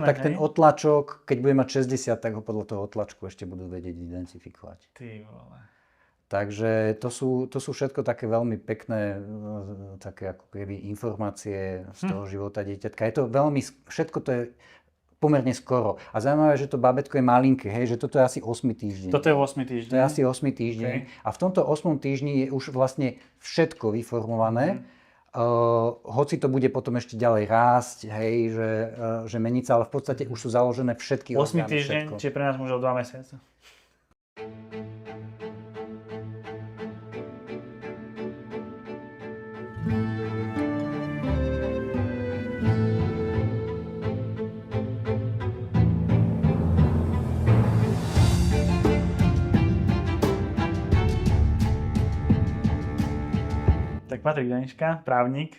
Tak ten otlačok, keď bude mať 60, tak ho podľa toho otlačku ešte budú vedieť identifikovať. Ty vole. Takže to sú všetko také veľmi pekné také ako keby informácie z toho života dieťatka. Je to veľmi, všetko to je pomerne skoro. A zaujímavé, že to bábätko je malinké, hej, že toto je asi 8. týždeň. Toto je 8. týždeň. To je asi 8. týždeň. Okay. A v tomto 8. týždni je už vlastne všetko vyformované. Hoci to bude potom ešte ďalej rásť, hej, že meniť sa, ale v podstate už sú založené všetky 8. týždeň, čiže pre nás možno 2 mesiace. Tak Patrik Daniška, právnik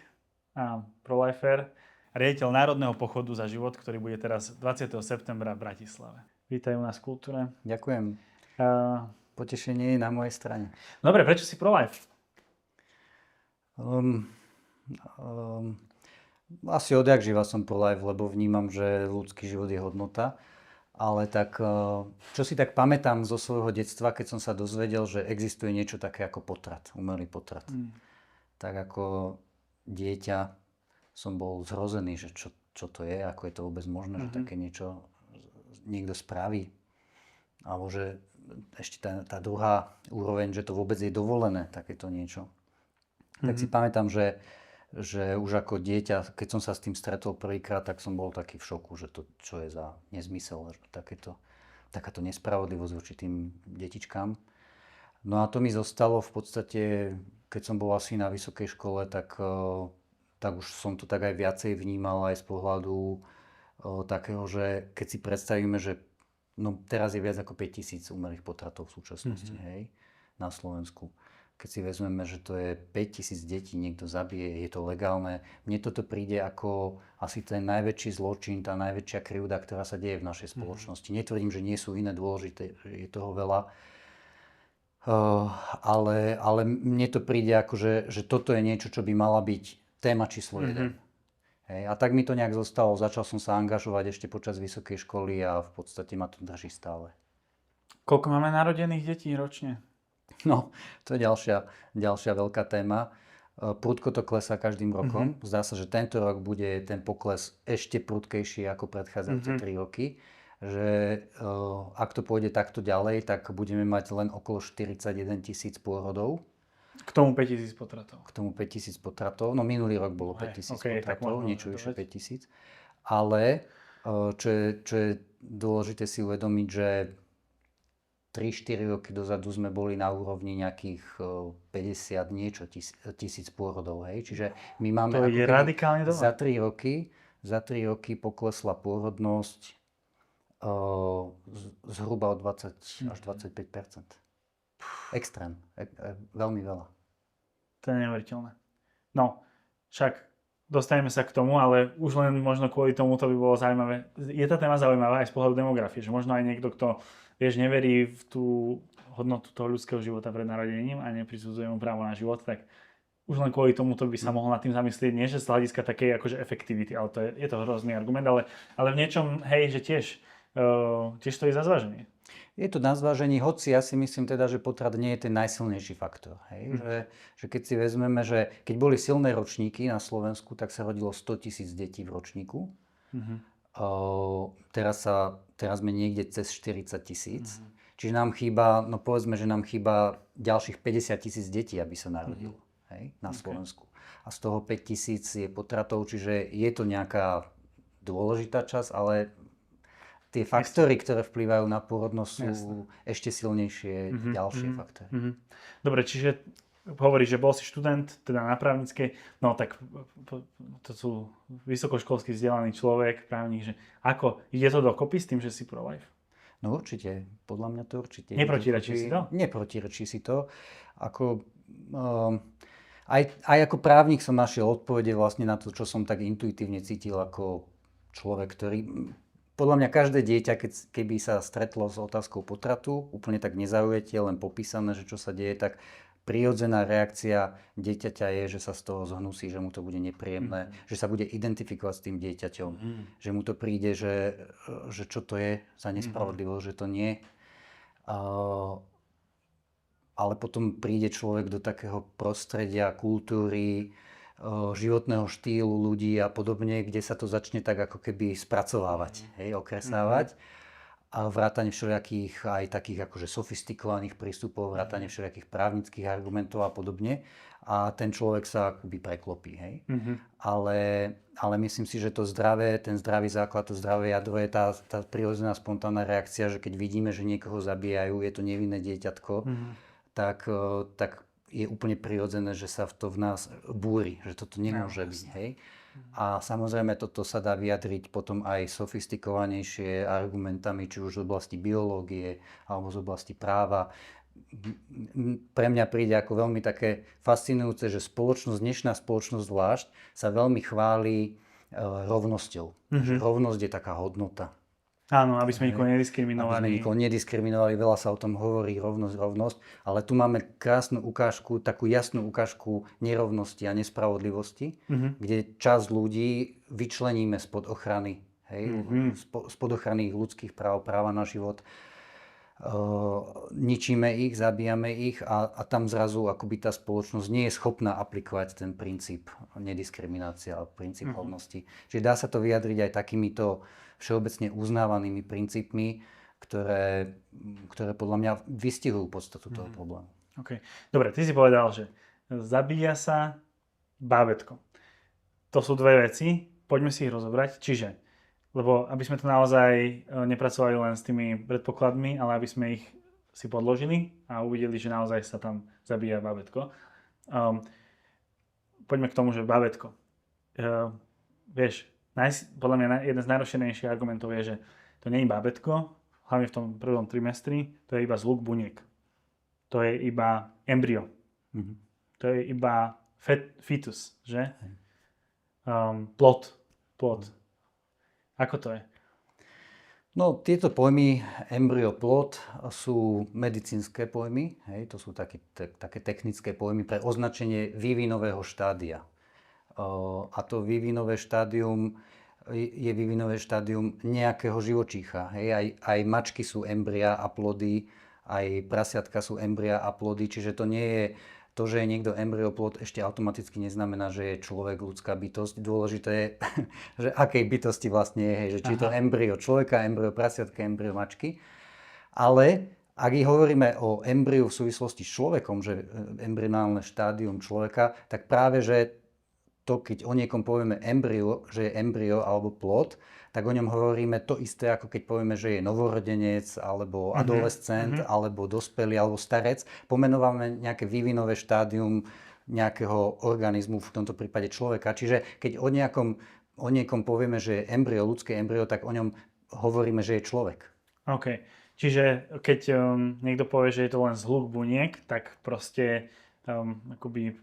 a prolifer, riaditeľ Národného pochodu za život, ktorý bude teraz 20. septembra v Bratislave. Vítaj u nás v Kultúre. Ďakujem. Potešenie je na mojej strane. Dobre, prečo si prolife? Asi odjak živa som prolife, lebo vnímam, že ľudský život je hodnota. Ale tak, čo si tak pamätám zo svojho detstva, keď som sa dozvedel, že existuje niečo také ako potrat, umelý potrat. Tak ako dieťa som bol zhrozený, že čo to je, ako je to vôbec možné, že také niečo niekto spraví. Alebo že ešte tá druhá úroveň, že to vôbec je dovolené, takéto niečo. Tak si pamätám, že už ako dieťa, keď som sa s tým stretol prvýkrát, tak som bol taký v šoku, že to čo je za nezmysel, že takáto nespravodlivosť voči tým detičkám. No a to mi zostalo v podstate, keď som bol asi na vysokej škole, tak už som to tak aj viacej vnímal aj z pohľadu takého, že keď si predstavíme, že teraz je viac ako 5000 umelých potratov v súčasnosti, hej, na Slovensku. Keď si vezmeme, že to je 5000 detí, niekto zabije, je to legálne. Mne toto príde ako asi ten najväčší zločin, tá najväčšia krivda, ktorá sa deje v našej spoločnosti. Netvrdím, že nie sú iné dôležité, je toho veľa. Ale mne to príde ako, že toto je niečo, čo by mala byť téma číslo 1. Hej, a tak mi to nejak zostalo. Začal som sa angažovať ešte počas vysokej školy a v podstate ma to drží stále. Koľko máme narodených detí ročne? No, to je ďalšia veľká téma. Prudko to klesá každým rokom. Zdá sa, že tento rok bude ten pokles ešte prudkejší ako predchádzajúce 3 roky. Že ak to pôjde takto ďalej, tak budeme mať len okolo 41 000 pôrodov. K tomu 5000 potratov. K tomu 5000 potratov. No minulý rok bolo 5000 potratov, niečo vyše 5000. Ale čo je dôležité si uvedomiť, že 3-4 roky dozadu sme boli na úrovni nejakých 50 niečo tisíc pôrodov. Hej? Čiže my máme to je radikálne dole. Za 3 roky poklesla pôrodnosť zhruba o 20 až 25%. Extrém. Veľmi veľa. To je neuveriteľné. No, však dostaneme sa k tomu, ale už len možno kvôli tomu to by bolo zaujímavé. Je tá téma zaujímavá aj z pohľadu demografie, že možno aj niekto, kto neverí v tú hodnotu toho ľudského života pred narodením a neprisudzuje mu právo na život, tak už len kvôli tomu to by sa mohol nad tým zamyslieť, nie že z hľadiska takej akože efektivity, ale je to hrozný argument, ale v niečom, hej, že tiež to je za zváženie. Je to na zvážení, hoci ja si myslím teda, že potrat nie je ten najsilnejší faktor. Hej? Že keď si vezmeme, že keď boli silné ročníky na Slovensku, tak sa rodilo 100 000 detí v ročníku. Teraz sme niekde cez 40 000. Čiže nám chýba, no povedzme, že nám chýba ďalších 50 000 detí, aby sa narodilo na Slovensku. A z toho 5 000 je potratov, čiže je to nejaká dôležitá časť, ale tie faktory, ktoré vplyvajú na pôrodnosť, sú ešte silnejšie ďalšie faktory. Dobre, čiže hovoríš, že bol si študent, teda na právnickej, no tak to sú vysokoškolský vzdelaný človek, právnik, že ako, ide to dokopy s tým, že si pro-life? No určite, podľa mňa to určite. Neprotirečí si to? Neprotirečí si to. Ako, aj ako právnik som našiel odpovede vlastne na to, čo som tak intuitívne cítil ako človek, ktorý... Podľa mňa každé dieťa, keby sa stretlo s otázkou potratu, úplne tak nezaujete, len popísané, že čo sa deje, tak prirodzená reakcia dieťaťa je, že sa z toho zhnusí, že mu to bude nepríjemné, že sa bude identifikovať s tým dieťaťom, že mu to príde, že čo to je za nespravodlivosť, že to nie. Ale potom príde človek do takého prostredia, kultúry, životného štýlu ľudí a podobne, kde sa to začne tak ako keby spracovávať, okresávať. A vrátane všelijakých aj takých akože sofistikovaných prístupov, vrátane všelijakých právnických argumentov a podobne. A ten človek sa akoby preklopí, hej. Ale myslím si, že to zdravé, ten zdravý základ, to zdravé jadro je tá prirodzená spontánna reakcia, že keď vidíme, že niekoho zabíjajú, je to nevinné dieťatko, tak je úplne prirodzené, že sa to v nás búri, že toto nemôže byť, hej. A samozrejme toto sa dá vyjadriť potom aj sofistikovanejšie argumentami, či už z oblasti biológie alebo z oblasti práva. Pre mňa príde ako veľmi také fascinujúce, že dnešná spoločnosť zvlášť sa veľmi chváli rovnosťou. Že rovnosť je taká hodnota. Áno, aby sme nikoho nediskriminovali. Aby sme nikoho nediskriminovali, veľa sa o tom hovorí, rovnosť, ale tu máme krásnu ukážku, takú jasnú ukážku nerovnosti a nespravodlivosti, kde časť ľudí vyčleníme spod ochrany, spod ochrany ľudských práv, práva na život, ničíme ich, zabíjame ich a tam zrazu akoby tá spoločnosť nie je schopná aplikovať ten princíp nediskriminácie a princíp rovnosti. Čiže dá sa to vyjadriť aj takýmito všeobecne uznávanými princípmi, ktoré podľa mňa vystihujú podstatu toho problému. Okay. Dobre, ty si povedal, že zabíja sa bábätko. To sú dve veci, poďme si ich rozobrať. Čiže, lebo aby sme to naozaj nepracovali len s tými predpokladmi, ale aby sme ich si podložili a uvideli, že naozaj sa tam zabíja bábätko. Poďme k tomu, že bábätko. Vieš, podľa mňa jeden z najrozšírenejších argumentov je, že to nie je bábätko, hlavne v tom prvom trimestri, to je iba zluk buniek. To je iba embryo. To je iba fetus, že? Plod. Ako to je? No, tieto pojmy embryo, plod sú medicínske pojmy, hej, to sú také technické pojmy pre označenie vývinového štádia. A to vývinové štádium je vývinové štádium nejakého živočícha. Hej? Aj mačky sú embria a plody, aj prasiatka sú embria a plody, čiže to nie je to, že je niekto embryoplod, ešte automaticky neznamená, že je človek, ľudská bytosť. Dôležité je, že akej bytosti vlastne je, hej? Že či je to embryo človeka, embryo prasiatka, embryo mačky. Ale ak hovoríme o embryu v súvislosti s človekom, že embryonálne štádium človeka, tak práve, že to, keď o niekom povieme embryo, že je embryo alebo plod, tak o ňom hovoríme to isté, ako keď povieme, že je novorodenec, alebo adolescent, alebo dospelý, alebo starec. Pomenúvame nejaké vývinové štádium nejakého organizmu, v tomto prípade človeka. Čiže keď o niekom povieme, že je embryo, ľudské embryo, tak o ňom hovoríme, že je človek. OK. Čiže keď niekto povie, že je to len zhluk buniek, tak proste akoby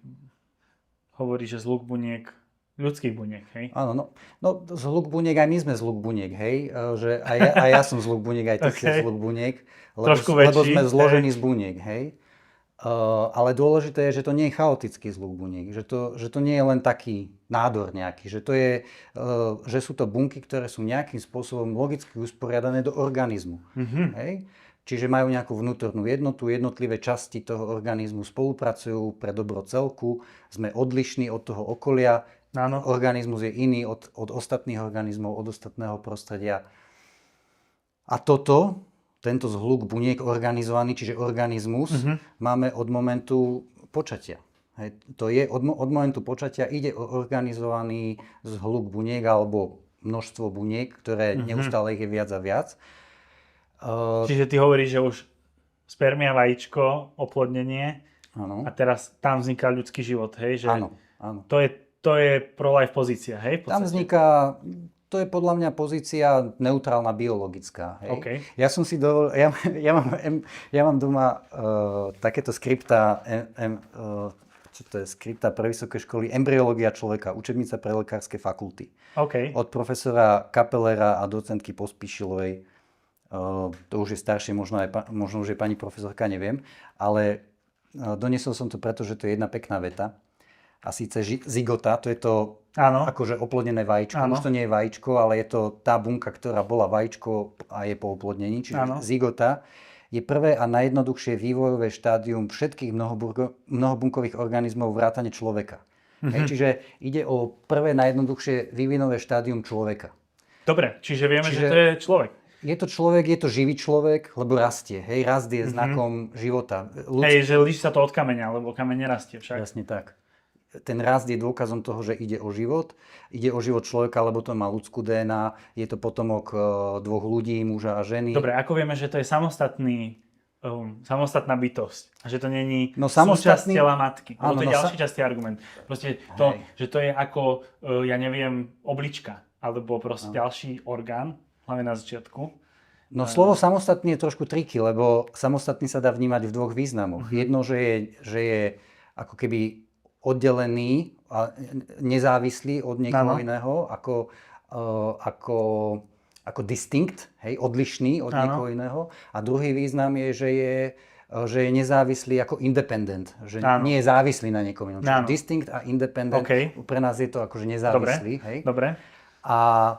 hovorí, že zhluk buniek, ľudských buniek, hej? Áno, no zhluk buniek, aj my sme zhluk buniek, hej? Že aj ja som zhluk buniek, aj ty si zhluk buniek. Lebo sme zložení z buniek, hej? Ale dôležité je, že to nie je chaotický zhluk buniek, že to nie je len taký nádor nejaký, že sú to bunky, ktoré sú nejakým spôsobom logicky usporiadané do organizmu, hej? Čiže majú nejakú vnútornú jednotu, jednotlivé časti toho organizmu spolupracujú pre dobro celku, sme odlišní od toho okolia, organizmus je iný od ostatných organizmov, od ostatného prostredia. A tento zhluk buniek organizovaný, čiže organizmus, máme od momentu počatia. Hej, to je od momentu počatia ide o organizovaný zhluk buniek alebo množstvo buniek, ktoré neustále ich je viac a viac. Čiže ty hovoríš, že už spermia, vajíčko, oplodnenie a teraz tam vzniká ľudský život, hej? Že áno. To je pro-life pozícia, hej? Tam vzniká, to je podľa mňa pozícia neutrálna biologická, hej? Okay. Ja som si dovolil, ja mám doma takéto skripta, čo to je, skripta pre vysoké školy, Embryológia človeka, učebnica pre lekárske fakulty. Okay. Od profesora Kapelera a docentky Pospíšilovej. To už je staršie, možno už je pani profesorka, neviem, ale Doniesol som to preto, že to je jedna pekná veta. A síce zygota, to je to Áno. akože oplodnené vajíčko. Áno. Už to nie je vajíčko, ale je to tá bunka, ktorá bola vajíčko a je po oplodnení. Čiže Áno. zygota je prvé a najjednoduchšie vývojové štádium všetkých mnohobunkových organizmov vrátane človeka. Hej, čiže ide o prvé najjednoduchšie vývinové štádium človeka. Dobre, čiže vieme, že to je človek. Je to človek, je to živý človek, lebo rastie. Hej, rast je znakom života. Hej, že líši sa to od kameňa, lebo kameň nerastie však. Jasne tak. Ten rast je dôkazom toho, že ide o život. Ide o život človeka, lebo to má ľudskú DNA. Je to potomok dvoch ľudí, muža a ženy. Dobre, ako vieme, že to je samostatná bytosť. A že to není samostatný... súčasť tela matky. Áno, to je ďalší častý argument. Proste to, že to je ako, ja neviem, oblička. Alebo proste ďalší orgán, hlavne na začiatku. No slovo samostatný je trošku triky, lebo samostatný sa dá vnímať v dvoch významoch. Jedno, že je ako keby oddelený a nezávislý od niekoho iného, ako distinct, hej, odlišný od niekoho iného. A druhý význam je, že je nezávislý ako independent, že nie je závislý na niekom inom. Čiže distinct a independent, pre nás je to akože nezávislý. Hej. Dobre. A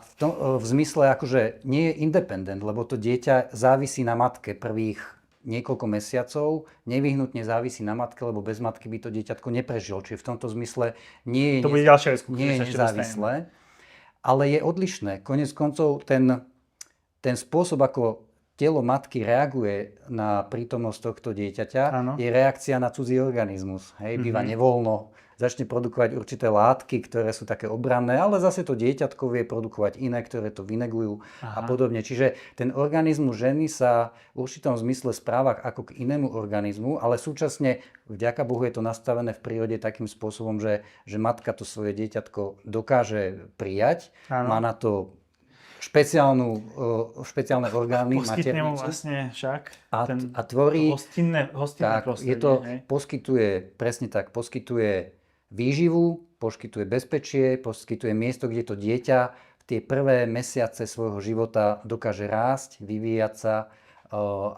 v zmysle akože nie je independent, lebo to dieťa závisí na matke prvých niekoľko mesiacov, nevyhnutne závisí na matke, lebo bez matky by to dieťatko neprežilo. Čiže v tomto zmysle nie je nezávislé, ale je odlišné. Koniec koncov ten spôsob, ako telo matky reaguje na prítomnosť tohto dieťaťa, je reakcia na cudzí organizmus. Hej, býva nevoľno, začne produkovať určité látky, ktoré sú také obranné, ale zase to dieťatko vie produkovať iné, ktoré to vynegujú a podobne. Čiže ten organizmus ženy sa v určitom zmysle správa ako k inému organizmu, ale súčasne, vďaka Bohu, je to nastavené v prírode takým spôsobom, že matka to svoje dieťatko dokáže prijať, má na to špeciálne orgány, poskytne mu maternicu. Vlastne však A tvorí... hostinné tak, prostredie. Poskytuje výživu, poskytuje bezpečie, poskytuje miesto, kde to dieťa v tie prvé mesiace svojho života dokáže rásť, vyvíjať sa,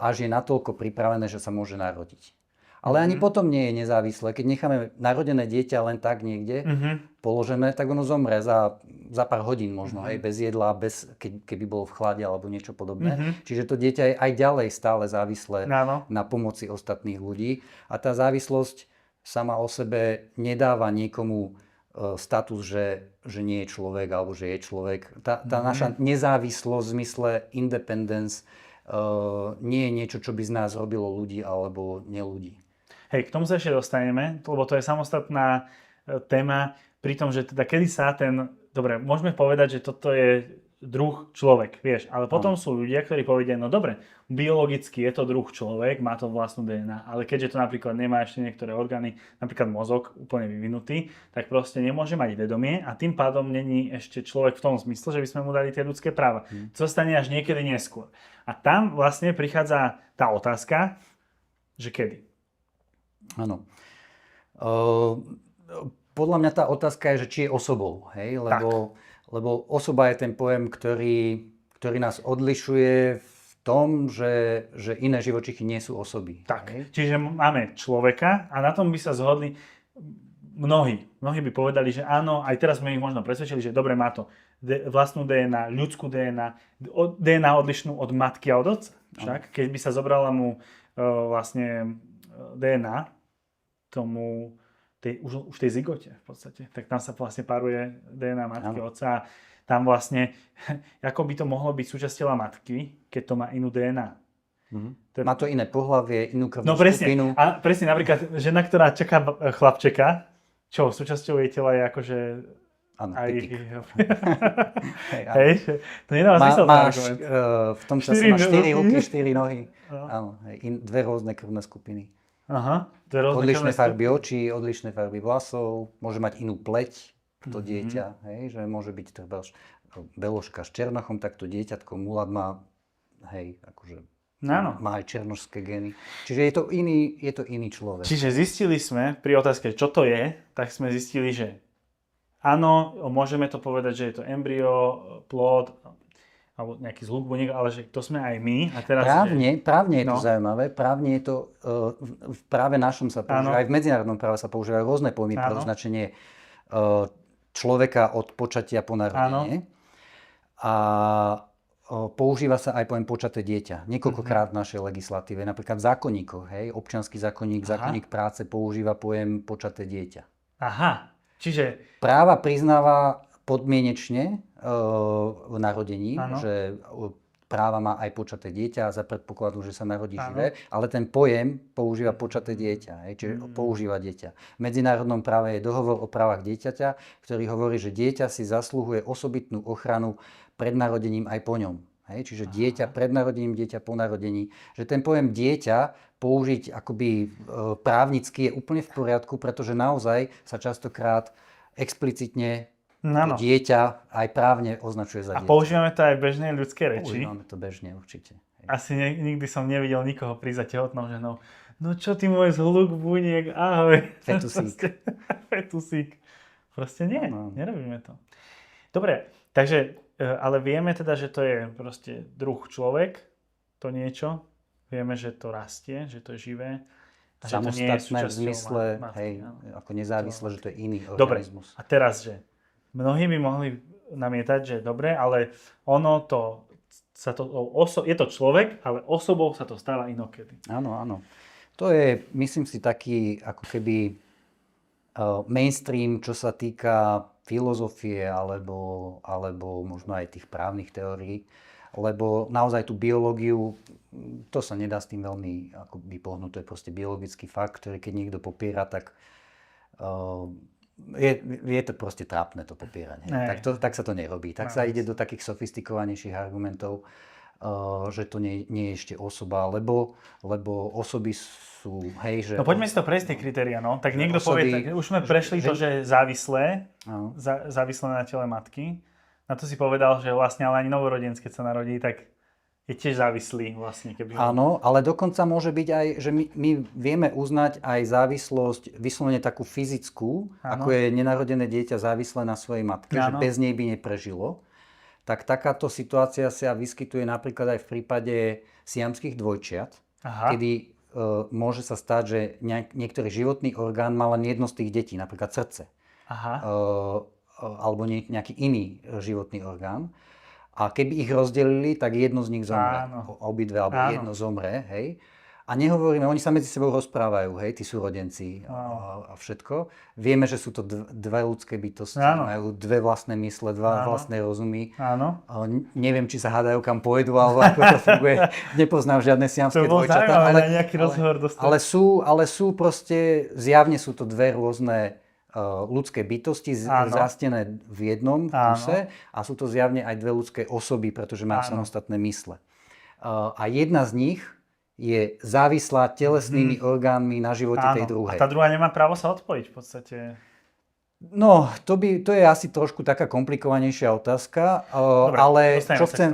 až je natoľko pripravené, že sa môže narodiť. Ale ani potom nie je nezávislé. Keď necháme narodené dieťa len tak niekde položené, tak ono zomre za pár hodín možno, hej, bez jedla, keby bolo v chlade alebo niečo podobné. Čiže to dieťa je aj ďalej stále závislé na pomoci ostatných ľudí. A tá závislosť sama o sebe nedáva niekomu status, že nie je človek alebo že je človek. Tá naša nezávislosť v zmysle independence nie je niečo, čo by z nás robilo ľudí alebo neľudí. Hej, k tomu sa ešte dostaneme, lebo to je samostatná téma, pri tom, že teda kedy sa dobre, môžeme povedať, že toto je druh človek, vieš, ale potom sú ľudia, ktorí povedia, no dobre, biologicky je to druh človek, má to vlastnú DNA, ale keďže to napríklad nemá ešte niektoré orgány, napríklad mozog úplne vyvinutý, tak proste nemôže mať vedomie a tým pádom není ešte človek v tom zmysle, že by sme mu dali tie ľudské práva. To stane až niekedy neskôr. A tam vlastne prichádza tá otázka, že kedy? Áno. Podľa mňa tá otázka je, že či je osobou, hej? Lebo osoba je ten pojem, ktorý nás odlišuje v tom, že iné živočichy nie sú osoby. Tak, hej? Čiže máme človeka a na tom by sa zhodli mnohí. Mnohí by povedali, že áno, aj teraz sme ich možno presvedčili, že dobre, má to vlastnú DNA, ľudskú DNA, DNA odlišnú od matky a od otca. Však, keď by sa zobrala mu vlastne DNA tomu už tej zygote v podstate, tak tam sa vlastne páruje DNA matky, otca. Tam vlastne, ako by to mohlo byť súčasť tela matky, keď to má inú DNA. Má to iné pohlavie, inú krvnú skupinu. skupinu. A presne, napríklad žena, ktorá čaká chlapčeka, čo súčasťou jej tela je akože... Áno, hej, to nedáva zmysel. V tom čase máš 4 ruky, 4 nohy. Áno, dve rôzne krvné skupiny. Aha, odlišné farby očí, odlišné farby vlasov, môže mať inú pleť to dieťa, hej, že môže byť treba beložka s černochom, tak to dieťatko mulat má, hej, akože má aj černošské gény. Čiže je to iný človek. Čiže zistili sme pri otázke, čo to je, tak sme zistili, že áno, môžeme to povedať, že je to embryo, plod, alebo nejaký zhluk buniek, ale že to sme aj my. A teraz, Právne je to No. zaujímavé. Právne je to, v práve našom sa používa, Áno. aj v medzinárodnom práve sa používajú rôzne pojmy pre Áno. označenie človeka od počatia po narodenie. A používa sa aj pojem počaté dieťa. Niekoľkokrát v našej legislatíve. Napríklad v zákonníkoch, hej, občiansky zákonník, zákonník práce používa pojem počaté dieťa. Aha, čiže... Práva priznáva podmienečne v narodení, Áno. že práva má aj počaté dieťa za predpokladu, že sa narodí Áno. živé, ale ten pojem používa počaté dieťa, hej, čiže používa dieťa. V medzinárodnom práve je dohovor o právach dieťaťa, ktorý hovorí, že dieťa si zasluhuje osobitnú ochranu pred narodením aj po ňom. Hej, čiže dieťa pred narodením, dieťa po narodení. Že ten pojem dieťa použiť akoby právnicky je úplne v poriadku, pretože naozaj sa častokrát explicitne Áno. dieťa aj právne označuje za A dieťa. používame to aj v bežnej ľudskej reči. Používame to bežne určite. Hej. Asi nikdy som nevidel nikoho prísť za tehotnou ženou. No čo ty môj zhluk buniek, ahoj. Fetusík. Fetusík. Proste nie, Áno. nerobíme to. Dobre, takže, ale vieme teda, že to je proste druh človek, to niečo. Vieme, že to rastie, že to je živé. A že to nie je Samostatné v súčasťou zmysle, matky, hej, áno. ako nezávisle, že to je iný Dobre, organizmus. a teraz, že mnohí by mohli namietať, že dobre, ale ono to, je to človek, ale osobou sa to stáva inokedy. Áno, áno. To je, myslím si, taký ako keby mainstream, čo sa týka filozofie alebo možno aj tých právnych teórií, lebo naozaj tú biológiu, to sa nedá s tým veľmi ako vypohnúť, to je proste biologický fakt, ktorý keď niekto popiera, tak je to proste trápne to popieranie. Tak sa to nerobí. Tak sa ide do takých sofistikovanejších argumentov, že to nie je ešte osoba, lebo osoby sú, hej, že... No poďme si to prejsť tie kritériá, no. Tak niekto povie, tak už sme prešli to, že závislé, závislé na tele matky. Na to si povedal, že vlastne ale ani novorodenec, keď sa narodí, tak je tiež závislý vlastne. Áno, ale dokonca môže byť aj, že my vieme uznať aj závislosť, vyslovene takú fyzickú, ako je nenarodené dieťa závislé na svojej matke, že bez nej by neprežilo. Tak takáto situácia sa vyskytuje napríklad aj v prípade siamských dvojčiat, kedy môže sa stať, že niektorý životný orgán má len jedno z tých detí, napríklad srdce. Alebo nejaký iný životný orgán. A keby ich rozdelili, tak jedno z nich zomre. Obidve, alebo jedno zomre, hej. A nehovoríme, oni sa medzi sebou rozprávajú, hej, tí súrodenci a všetko. Vieme, že sú to dve ľudské bytosti, majú dve vlastné mysle, dva vlastné rozumy. Neviem, či sa hádajú, kam pôjdu, alebo ako to funguje. Nepoznám žiadne siamské dvojčatá. Ale sú proste, zjavne sú to dve rôzne ľudské bytosti zrastené v jednom kuse a sú to zjavne aj dve ľudské osoby, pretože majú samostatné mysle. A jedna z nich je závislá telesnými orgánmi na živote tej druhej. A tá druhá nemá právo sa odpojiť v podstate. No, to je asi trošku taká komplikovanejšia otázka, dobre, ale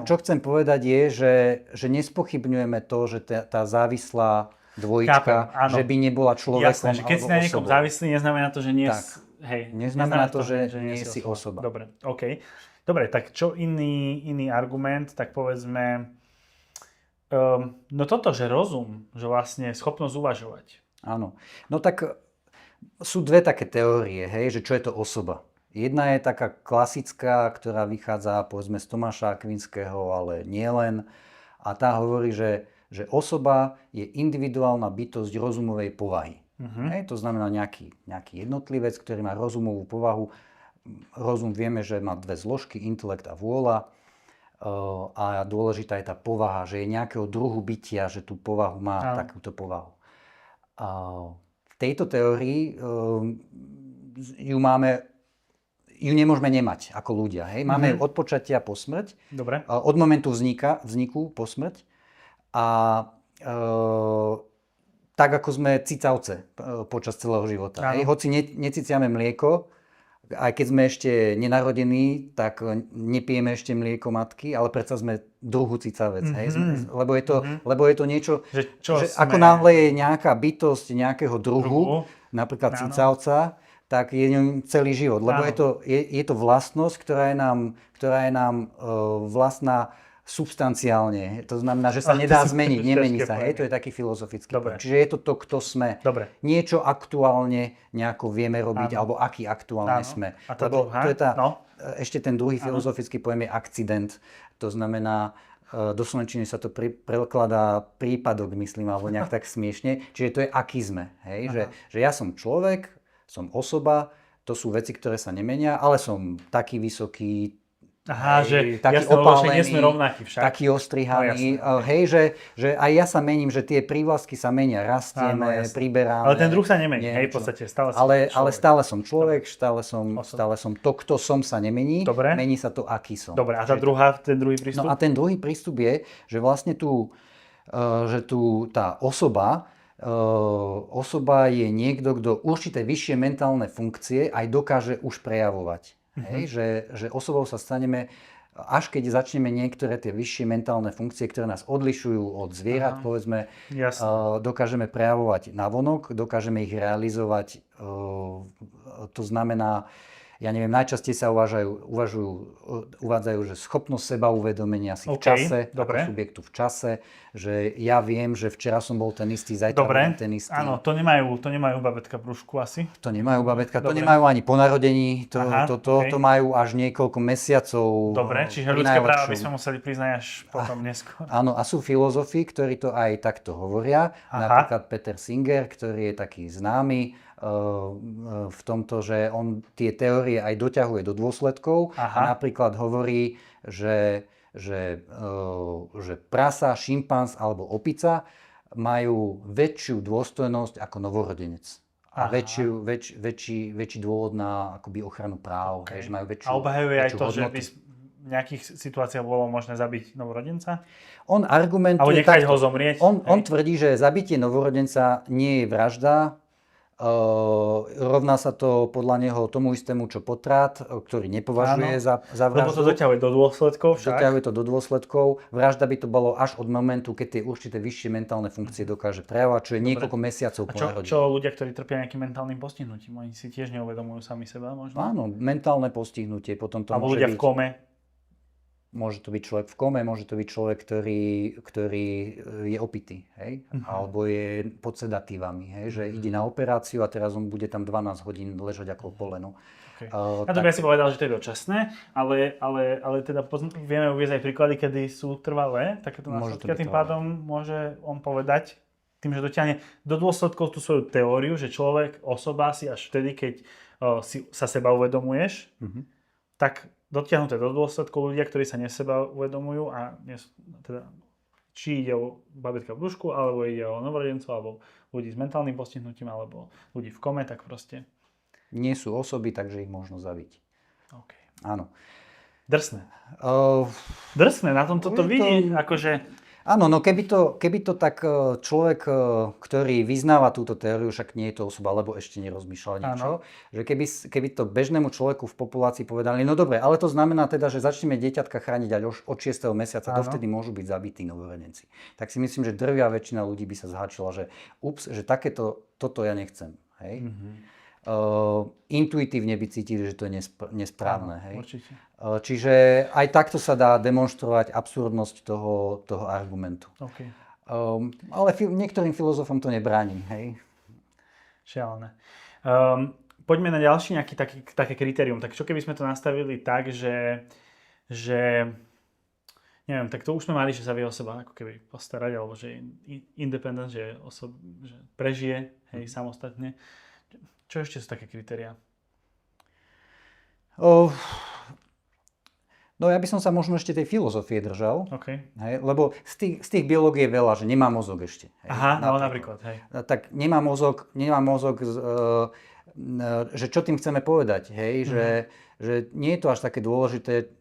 čo chcem povedať je, že nespochybňujeme to, že tá závislá dvojička, že by nebola človekom. Jasné, že keď si na niekom závislý, neznamená to, že nie neznamená to, že nie si osoba. Dobre, OK. Dobre, tak čo iný argument, tak povedzme, no toto, že rozum, že vlastne schopnosť uvažovať. Áno. No tak sú dve také teórie, hej, že čo je to osoba. Jedna je taká klasická, ktorá vychádza povedzme z Tomáša Akvinského, ale nie len. A tá hovorí, že osoba je individuálna bytosť rozumovej povahy. Hej, to znamená nejaký jednotlivec, ktorý má rozumovú povahu. Rozum vieme, že má dve zložky, intelekt a vôľa. A dôležitá je tá povaha, že je nejakého druhu bytia, že tú povahu má takúto povahu. V tejto teórii ju nemôžeme nemať ako ľudia. Hej? Máme ju od počatia po smrť, od momentu vzniku po smrť. A tak ako sme cicavce počas celého života. Hej? Hoci neciciame mlieko, aj keď sme ešte nenarodení, tak nepijeme ešte mlieko matky, ale predsa sme druhu cicavec. Hej? Lebo je to niečo, že ako náhle je nejaká bytosť nejakého druhu, napríklad cicavca, tak je ňom celý život. Lebo je to vlastnosť, ktorá je nám vlastná substanciálne. To znamená, že sa nedá zmeniť, nemení sa. Ťažké Hej, to je taký filozofický Dobre. pojem. Čiže je to to, kto sme. Dobre. Niečo aktuálne nejako vieme robiť, Áno. alebo aký aktuálne Áno. sme. A tá Lebo druhá? to je tá, No. ešte ten druhý filozofický pojem je akcident. To znamená, do slovenčiny sa to prekladá prípadok, myslím, alebo nejak tak smiešne. Čiže to je aký sme. Hej? Že ja som človek, som osoba, to sú veci, ktoré sa nemenia, ale som taký vysoký, Aha, že taký jasné, lebo však nie opálený, sme rovnakí však. taký ostrihaný. No, jasné. Hej, že aj ja sa mením, že tie prívlastky sa menia, rastieme, Áno, jasné. priberáme. Ale ten druh sa nemení, hej, v niečo. podstate stále si Ale človek. stále som človek, stále som to, kto som, sa nemení. Dobre. Mení sa to, aký som. Dobre, a tá druhá, ten druhý prístup? No a ten druhý prístup je, že vlastne tá osoba je niekto, kto určité vyššie mentálne funkcie aj dokáže už prejavovať. Hej? Že osobou sa staneme, až keď začneme niektoré tie vyššie mentálne funkcie, ktoré nás odlišujú od zvierat, povedzme, dokážeme prejavovať navonok, dokážeme ich realizovať. To znamená, ja neviem, najčastej sa uvádzajú, že schopnosť seba uvedomenia si v čase, dobre. ako subjektu v čase, že ja viem, že včera som bol ten istý, zajtra budem ten istý. Áno, to nemajú babetka brúšku asi. To nemajú babetka, to Dobre. nemajú ani po narodení, to okej. majú až niekoľko mesiacov. Dobre, čiže pri ľudské práva najlepšom. by sme museli priznať až potom neskôr. Áno, a sú filozofi, ktorí to aj takto hovoria. Napríklad Peter Singer, ktorý je taký známy v tomto, že on tie teórie aj doťahuje do dôsledkov. A napríklad hovorí, že prasa, šimpanz alebo opica majú väčšiu dôstojnosť ako novorodenec. A väčší dôvod na akoby ochranu práv. Že majú väčšiu, a obhajuje aj to, hodnotu. že by v nejakých situáciách bolo možné zabiť novorodenca? On argumentuje alebo nechať takto. ho zomrieť? On tvrdí, že zabitie novorodenca nie je vražda. Rovná sa to podľa neho tomu istému, čo potrat, ktorý nepovažuje za vraždu. Lebo to doťahuje do dôsledkov však. Doťahuje to do dôsledkov. Vražda by to bolo až od momentu, keď tie určité vyššie mentálne funkcie dokáže prejavovať, čo je niekoľko mesiacov po narodení. Čo ľudia, ktorí trpia nejakým mentálnym postihnutím? Oni si tiež neuvedomujú sami seba možno? Áno, mentálne postihnutie. Potom to alebo môže ľudia byť, v kome? Môže to byť človek v kome, môže to byť človek, ktorý je opitý, hej? Alebo je pod sedatívami, hej? Že ide na operáciu a teraz on bude tam 12 hodín ležať ako poleno. Okay. Ja si povedal, že to je dočasné, ale teda vieme uviesť aj príklady, kedy sú trvalé takéto následky. A tým pádom môže on povedať, tým, že dotiahne do dôsledkov tú svoju teóriu, že človek, osoba si až vtedy, keď si sa seba uvedomuješ, tak dotiahnuté do dôsledkov ľudia, ktorí sa neseba uvedomujú a teda, či ide o babetka v brúšku, alebo ide o novorodencov, alebo ľudí s mentálnym postihnutím, alebo ľudí v kome, tak proste. Nie sú osoby, takže ich možno zabiť. Okay. Áno. Drsné. Drsné, na tom toto vidí, akože... Áno, no keby to tak človek, ktorý vyznáva túto teóriu, však nie je to osoba, lebo ešte nerozmýšľal niečo, že keby to bežnému človeku v populácii povedali, no dobre, ale to znamená teda, že začneme dieťatka chrániť až od 6. mesiaca, dovtedy môžu byť zabití novorodenci. Tak si myslím, že drvivá väčšina ľudí by sa zháčila, že že toto ja nechcem. Hej? Intuitívne by cítili, že to je nesprávne. Hej? Určite. Čiže aj takto sa dá demonštrovať absurdnosť toho argumentu. Okay. Ale niektorým filozofom to nebráni. Hej? Šialené. Poďme na ďalší nejaký také kritérium. Tak čo keby sme to nastavili tak, že neviem, tak to už sme mali, že sa vie o seba ako keby postarať, alebo že je independent, že prežije, hej, samostatne. Čo ešte sú také kritériá? No ja by som sa možno ešte tej filozofie držal, okay. Hej, lebo z tých biológií je veľa, že nemá mozog ešte. Hej, napríklad. Hej. Tak nemá mozog, že čo tým chceme povedať, hej, že nie je to až také dôležité,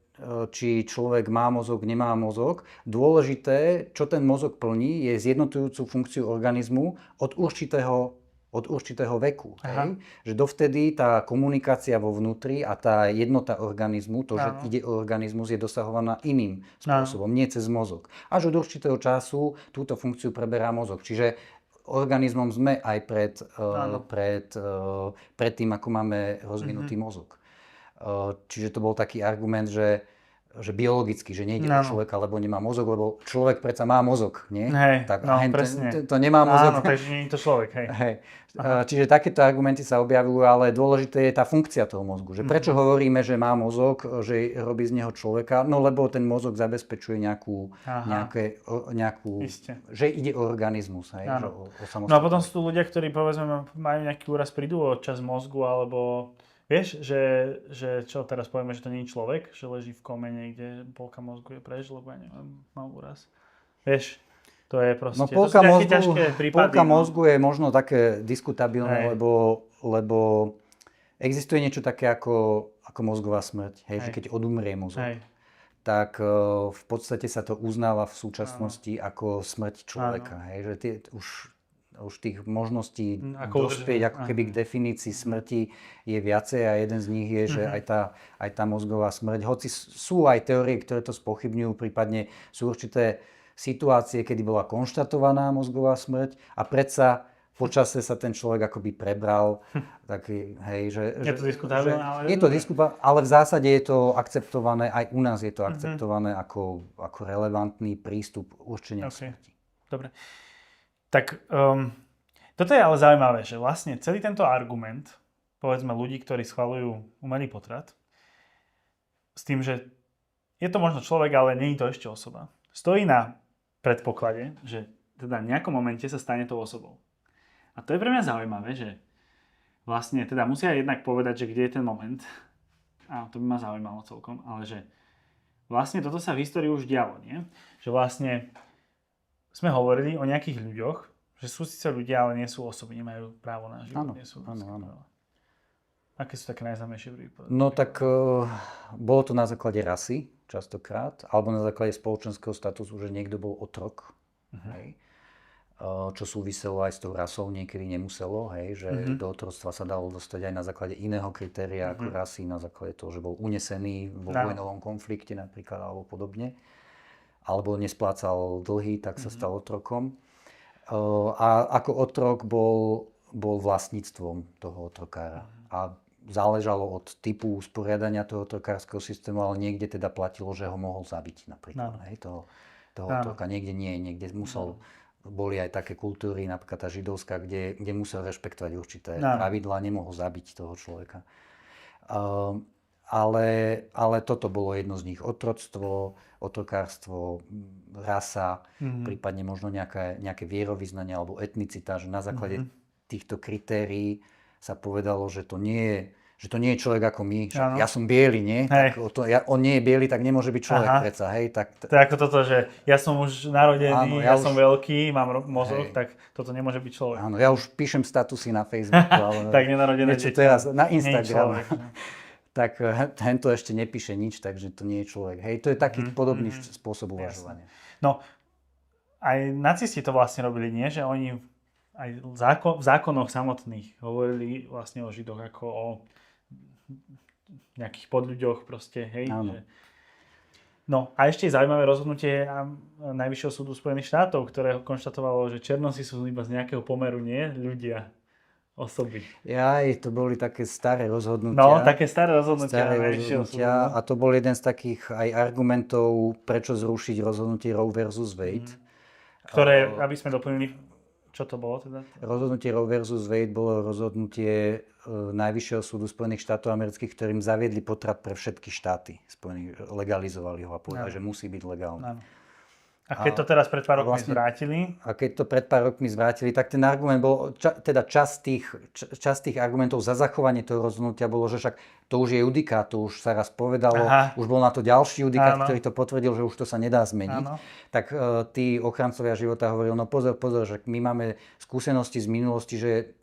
či človek má mozog, nemá mozog. Dôležité, čo ten mozog plní, je zjednotujúcu funkciu organizmu od určitého veku. Hej? Že dovtedy tá komunikácia vo vnútri a tá jednota organizmu, to, že ide o organizmus, je dosahovaná iným spôsobom, nie cez mozog. Až od určitého času túto funkciu preberá mozog. Čiže organizmom sme aj pred tým, ako máme rozvinutý mozog. Čiže to bol taký argument, že že biologicky, že nejde o Áno. človeka, lebo nemá mozog, lebo človek predsa má mozog, nie? Hej, Tak no, hen presne. to nemá mozog. Áno, takže nie je to človek, hej. Hej. Čiže takéto argumenty sa objavujú, ale dôležité je tá funkcia toho mozgu. Že prečo hovoríme, že má mozog, že robí z neho človeka? No lebo ten mozog zabezpečuje nejakú Isté. že ide o organizmus, hej, že o No a potom sú tu ľudia, ktorí povedzme majú nejaký úraz, prídu o časť mozgu, alebo vieš, že čo teraz povieme, že to nie je človek, že leží v kome niekde, polka mozgu je preč, lebo ja neviem, mal úraz. Vieš, to je proste, no, to sú také ťažké prípady. Polka mozgu je možno také diskutabilné, lebo existuje niečo také ako mozgová smrť, hej, že keď odumrie mozog, tak v podstate sa to uznáva v súčasnosti ako smrť človeka, hej, že už tých možností dospieť ako keby k definícii smrti je viacej a jeden z nich je, že aj tá mozgová smrť, hoci sú aj teórie, ktoré to spochybňujú, prípadne sú určité situácie, kedy bola konštatovaná mozgová smrť a predsa počase sa ten človek akoby prebral. Taký, hej, je to diskutabilné, ale... Je to diskutabilné, ale v zásade je to akceptované, aj u nás je to akceptované ako relevantný prístup určenia smrti. Dobre. Tak toto je ale zaujímavé, že vlastne celý tento argument, povedzme ľudí, ktorí schvaľujú umelý potrat, s tým, že je to možno človek, ale nie je to ešte osoba, stojí na predpoklade, že teda v nejakom momente sa stane tou osobou. A to je pre mňa zaujímavé, že vlastne teda musia jednak povedať, že kde je ten moment. A to by ma zaujímalo celkom, ale že vlastne toto sa v histórii už dialo, nie? Že vlastne sme hovorili o nejakých ľuďoch, že sú síce ľudia, ale nie sú osoby, nemajú právo na život. Áno. Aké sú také najznámejšie prípady? No tak bolo to na základe rasy častokrát, alebo na základe spoločenského statusu, že niekto bol otrok. Hej. Čo súviselo aj s tou rasou, niekedy nemuselo, hej, že do otroctva sa dalo dostať aj na základe iného kritéria ako rasy, na základe toho, že bol unesený vo vojnovom konflikte napríklad alebo podobne. Alebo nesplácal dlhy, tak sa stal otrokom. A ako otrok bol vlastníctvom toho otrokára. A záležalo od typu usporiadania toho otrokárskeho systému, ale niekde teda platilo, že ho mohol zabiť napríklad. Hej, toho otroka. Niekde nie, niekde musel... Boli aj také kultúry, napríklad tá židovská, kde musel rešpektovať určité pravidlá, nemohol zabiť toho človeka. Ale toto bolo jedno z nich. Otroctvo, otrokárstvo, rasa, prípadne možno nejaké vierovyznanie alebo etnicita, že na základe týchto kritérií sa povedalo, že to nie je človek ako my. Ja som biely, nie? Tak on nie je biely, tak nemôže byť človek predsa. Hej? To je ako toto, že ja som už narodený, ja som veľký, mám mozog, tak toto nemôže byť človek. Áno, ja už píšem statusy na Facebooku, ale tak nenarodené dieťa. Teraz na Instagram. Tak tento ešte nepíše nič, takže to nie je človek. Hej, to je taký podobný spôsob uvažovania. No, aj nacisti to vlastne robili, nie? Že oni aj v zákonoch samotných hovorili vlastne o Židoch ako o nejakých podľuďoch proste, hej. Že... No a ešte je zaujímavé rozhodnutie Najvyššieho súdu Spojených štátov, ktoré konštatovalo, že černosi sú iba z nejakého pomeru, nie? Ľudia. Osoby. To boli také staré rozhodnutia. No, také staré rozhodnutia. A to bol jeden z takých aj argumentov, prečo zrušiť rozhodnutie Roe versus Wade. Ktoré, aby sme doplnili, čo to bolo teda? Rozhodnutie Roe versus Wade bolo rozhodnutie Najvyššieho súdu Spojených štátov amerických, ktorým zaviedli potrat pre všetky štáty. Legalizovali ho a povedali, že musí byť legálny. A keď to teraz pred pár rokmi zvrátili? A keď to pred pár rokmi zvrátili, tak ten argument bol, teda časť tých argumentov za zachovanie toho rozhodnutia bolo, že však to už je judikát, to už sa raz povedalo, už bol na to ďalší judikát, ktorý to potvrdil, že už to sa nedá zmeniť. Tak tí ochrancovia života hovorili, no pozor, že my máme skúsenosti z minulosti, že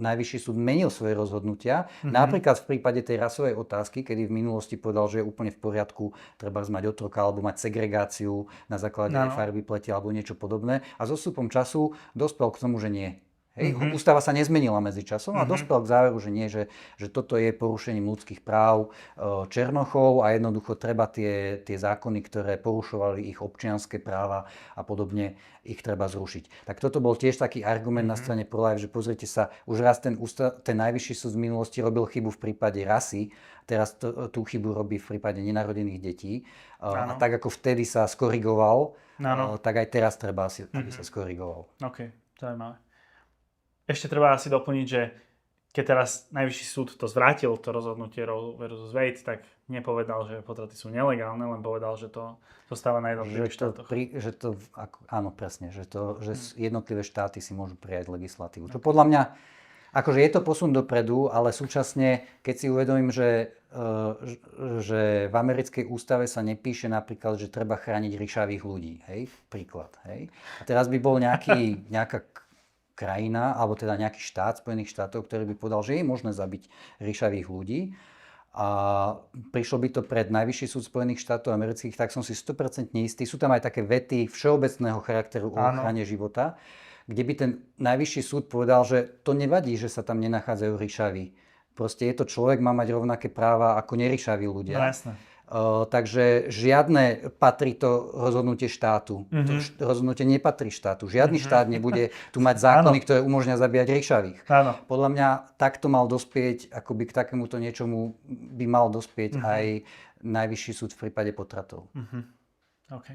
Najvyšší súd menil svoje rozhodnutia. Napríklad v prípade tej rasovej otázky, kedy v minulosti povedal, že je úplne v poriadku treba mať otroka alebo mať segregáciu na základe farby pleti alebo niečo podobné. A so vstupom času dospel k tomu, že nie. Hej? Ústava sa nezmenila medzi časom a dospel k záveru, že nie, že toto je porušením ľudských práv Černochov a jednoducho treba tie zákony, ktoré porušovali ich občianske práva a podobne, ich treba zrušiť. Tak toto bol tiež taký argument na strane pro-life, že pozrite sa, už raz ten najvyšší súd z minulosti robil chybu v prípade rasy, teraz tú chybu robí v prípade nenarodených detí. A tak ako vtedy sa skorigoval, tak aj teraz treba asi, aby sa skorigoval. OK, zaujímavé. Ešte treba asi doplniť, že keď teraz najvyšší súd to zvrátil, to rozhodnutie Roe versus Wade, tak nepovedal, že potraty sú nelegálne, len povedal, že to zostáva na jednotlivých štátoch. Áno, presne, že jednotlivé štáty si môžu prijať legislatívu. Čo podľa mňa, akože je to posun dopredu, ale súčasne, keď si uvedomím, že v americkej ústave sa nepíše napríklad, že treba chrániť ryšavých ľudí, hej, príklad, hej. A teraz by bol nejaká krajina, alebo teda nejaký štát Spojených štátov, ktorý by povedal, že je možné zabiť ryšavých ľudí a prišlo by to pred Najvyšší súd Spojených štátov amerických, tak som si 100% istý. Sú tam aj také vety všeobecného charakteru o ochrane života, kde by ten Najvyšší súd povedal, že to nevadí, že sa tam nenachádzajú ryšaví. Proste je to človek, má mať rovnaké práva ako neryšaví ľudia. No, jasné. Takže žiadne patrí to rozhodnutie štátu. To rozhodnutie nepatrí štátu. Žiadny štát nebude tu mať zákony, ktoré umožňujú zabíjať ryšavých. Podľa mňa takto mal dospieť, akoby k takémuto niečomu by mal dospieť aj Najvyšší súd v prípade potratov. OK.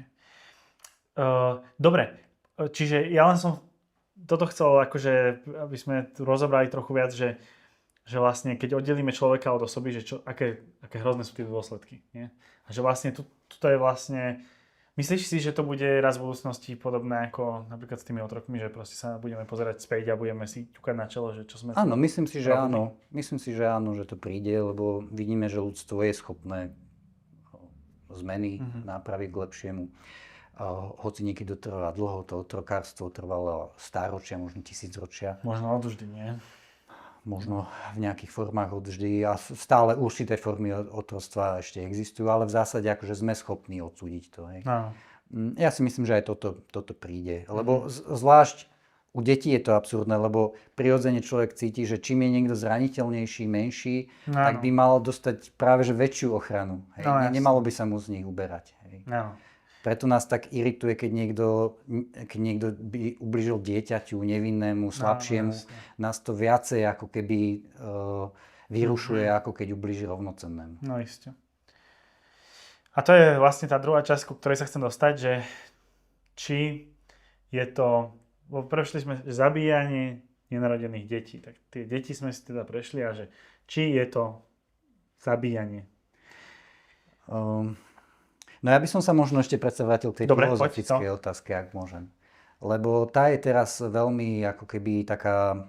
Dobre, čiže ja len som toto chcel, akože, aby sme tu rozobrali trochu viac, že vlastne, keď oddelíme človeka od osoby, že aké hrozné sú tie dôsledky. Nie? A že vlastne tuto je vlastne... Myslíš si, že to bude raz v budúcnosti podobné ako napríklad s tými otrokmi, že proste sa budeme pozerať späť a budeme si ťukať na čelo, že čo sme... Áno, myslím si, že áno. Myslím si, že áno, že to príde, lebo vidíme, že ľudstvo je schopné zmeny, nápravy k lepšiemu. Hoci niekedy to trvá dlho, to otrokárstvo trvalo stáročia, možno tisícročia. Možno odvždy, nie? Možno v nejakých formách odvždy a stále určité formy otroctva ešte existujú, ale v zásade akože sme schopní odsúdiť to. Hej. Ja si myslím, že aj toto príde, lebo zvlášť u detí je to absurdné, lebo prirodzene človek cíti, že čím je niekto zraniteľnejší, menší, tak by mal dostať práve že väčšiu ochranu. Hej. Nemalo by sa mu z nich uberať. Hej. Preto nás tak irituje, keď niekto by ubližil dieťaťu, nevinnému, slabšiemu. Nás to viacej ako keby vyrušuje, ako keď ubliží rovnocennému. No isté. A to je vlastne tá druhá časť, ku ktorej sa chcem dostať, že či je to... Prešli sme zabíjanie nenarodených detí. Tak tie deti sme si teda prešli a že či je to zabíjanie. No ja by som sa možno ešte predsa vrátil k tej filozofickej otázke, ak môžem. Lebo tá je teraz veľmi ako keby taká,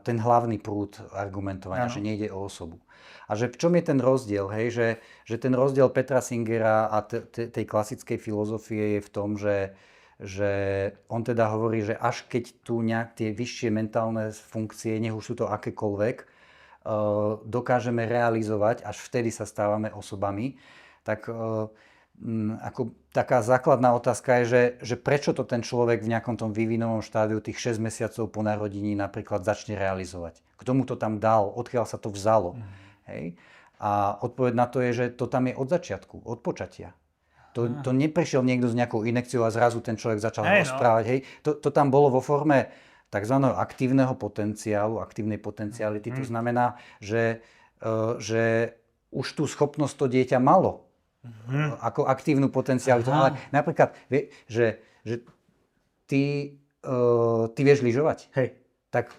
ten hlavný prúd argumentovania, že nejde o osobu. A že v čom je ten rozdiel, hej? Že ten rozdiel Petra Singera a tej klasickej filozofie je v tom, že on teda hovorí, že až keď tu nejak tie vyššie mentálne funkcie, nech už sú to akékoľvek, dokážeme realizovať, až vtedy sa stávame osobami, tak... Ako taká základná otázka je, že prečo to ten človek v nejakom tom vývinovom štádiu tých 6 mesiacov po narodení napríklad začne realizovať. Kto mu to tam dal, odkiaľ sa to vzalo. Hej? A odpoveď na to je, že to tam je od začiatku, od počatia. To neprišiel niekto s nejakou inekciou a zrazu ten človek začal rozprávať. Hej? To tam bolo vo forme tzv. Aktívneho potenciálu, aktívnej potenciality. To znamená, že už tú schopnosť to dieťa malo. Ako aktívnu potenciálitu. Ale napríklad, že ty vieš lyžovať? Hej. Tak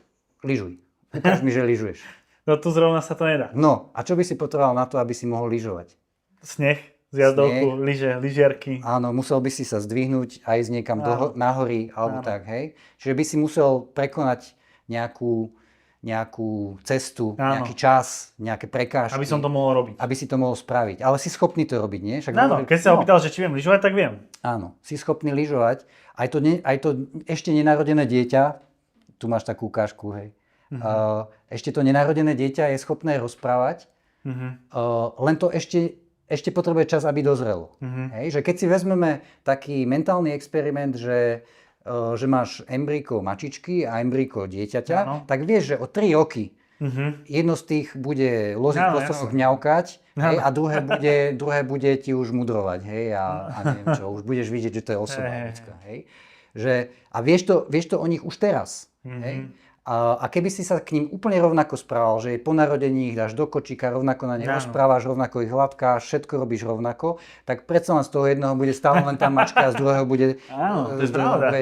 lyžuj. Ukáž mi, že lyžuješ. No tu zrovna sa to nedá. No, a čo by si potreboval na to, aby si mohol lyžovať? Sneh, zjazdovku, lyžiarky. Áno, musel by si sa zdvihnúť aj ísť niekam na hory, alebo tak, hej. Čiže by si musel prekonať nejakú cestu, nejaký čas, nejaké prekážky. Aby som to mohol robiť. Aby si to mohol spraviť. Ale si schopný to robiť, nie? Áno, keď sa opýtal, že či viem lyžovať, tak viem. Áno, si schopný lyžovať. Aj to ešte nenarodené dieťa, tu máš takú ukážku, hej. Ešte to nenarodené dieťa je schopné rozprávať, len to ešte potrebuje čas, aby dozrelo. Hej? Že keď si vezmeme taký mentálny experiment, že že máš embryko mačičky a embryko dieťaťa, Áno. tak vieš, že o 3 roky jedno z tých bude loziť Áno, kostoch, jasne. hňaukať, hej, Áno. a druhé bude ti už mudrovať, hej, a neviem čo, už budeš vidieť, že to je osoba ľudská, hej. A vieš to o nich už teraz, hej. A keby si sa k ním úplne rovnako správal, že po narodení ich dáš do kočíka, rovnako na ne rozprávaš, rovnako ich hladkáš, všetko robíš rovnako, tak predsa len z toho jedného bude stále len tá mačka a z druhého bude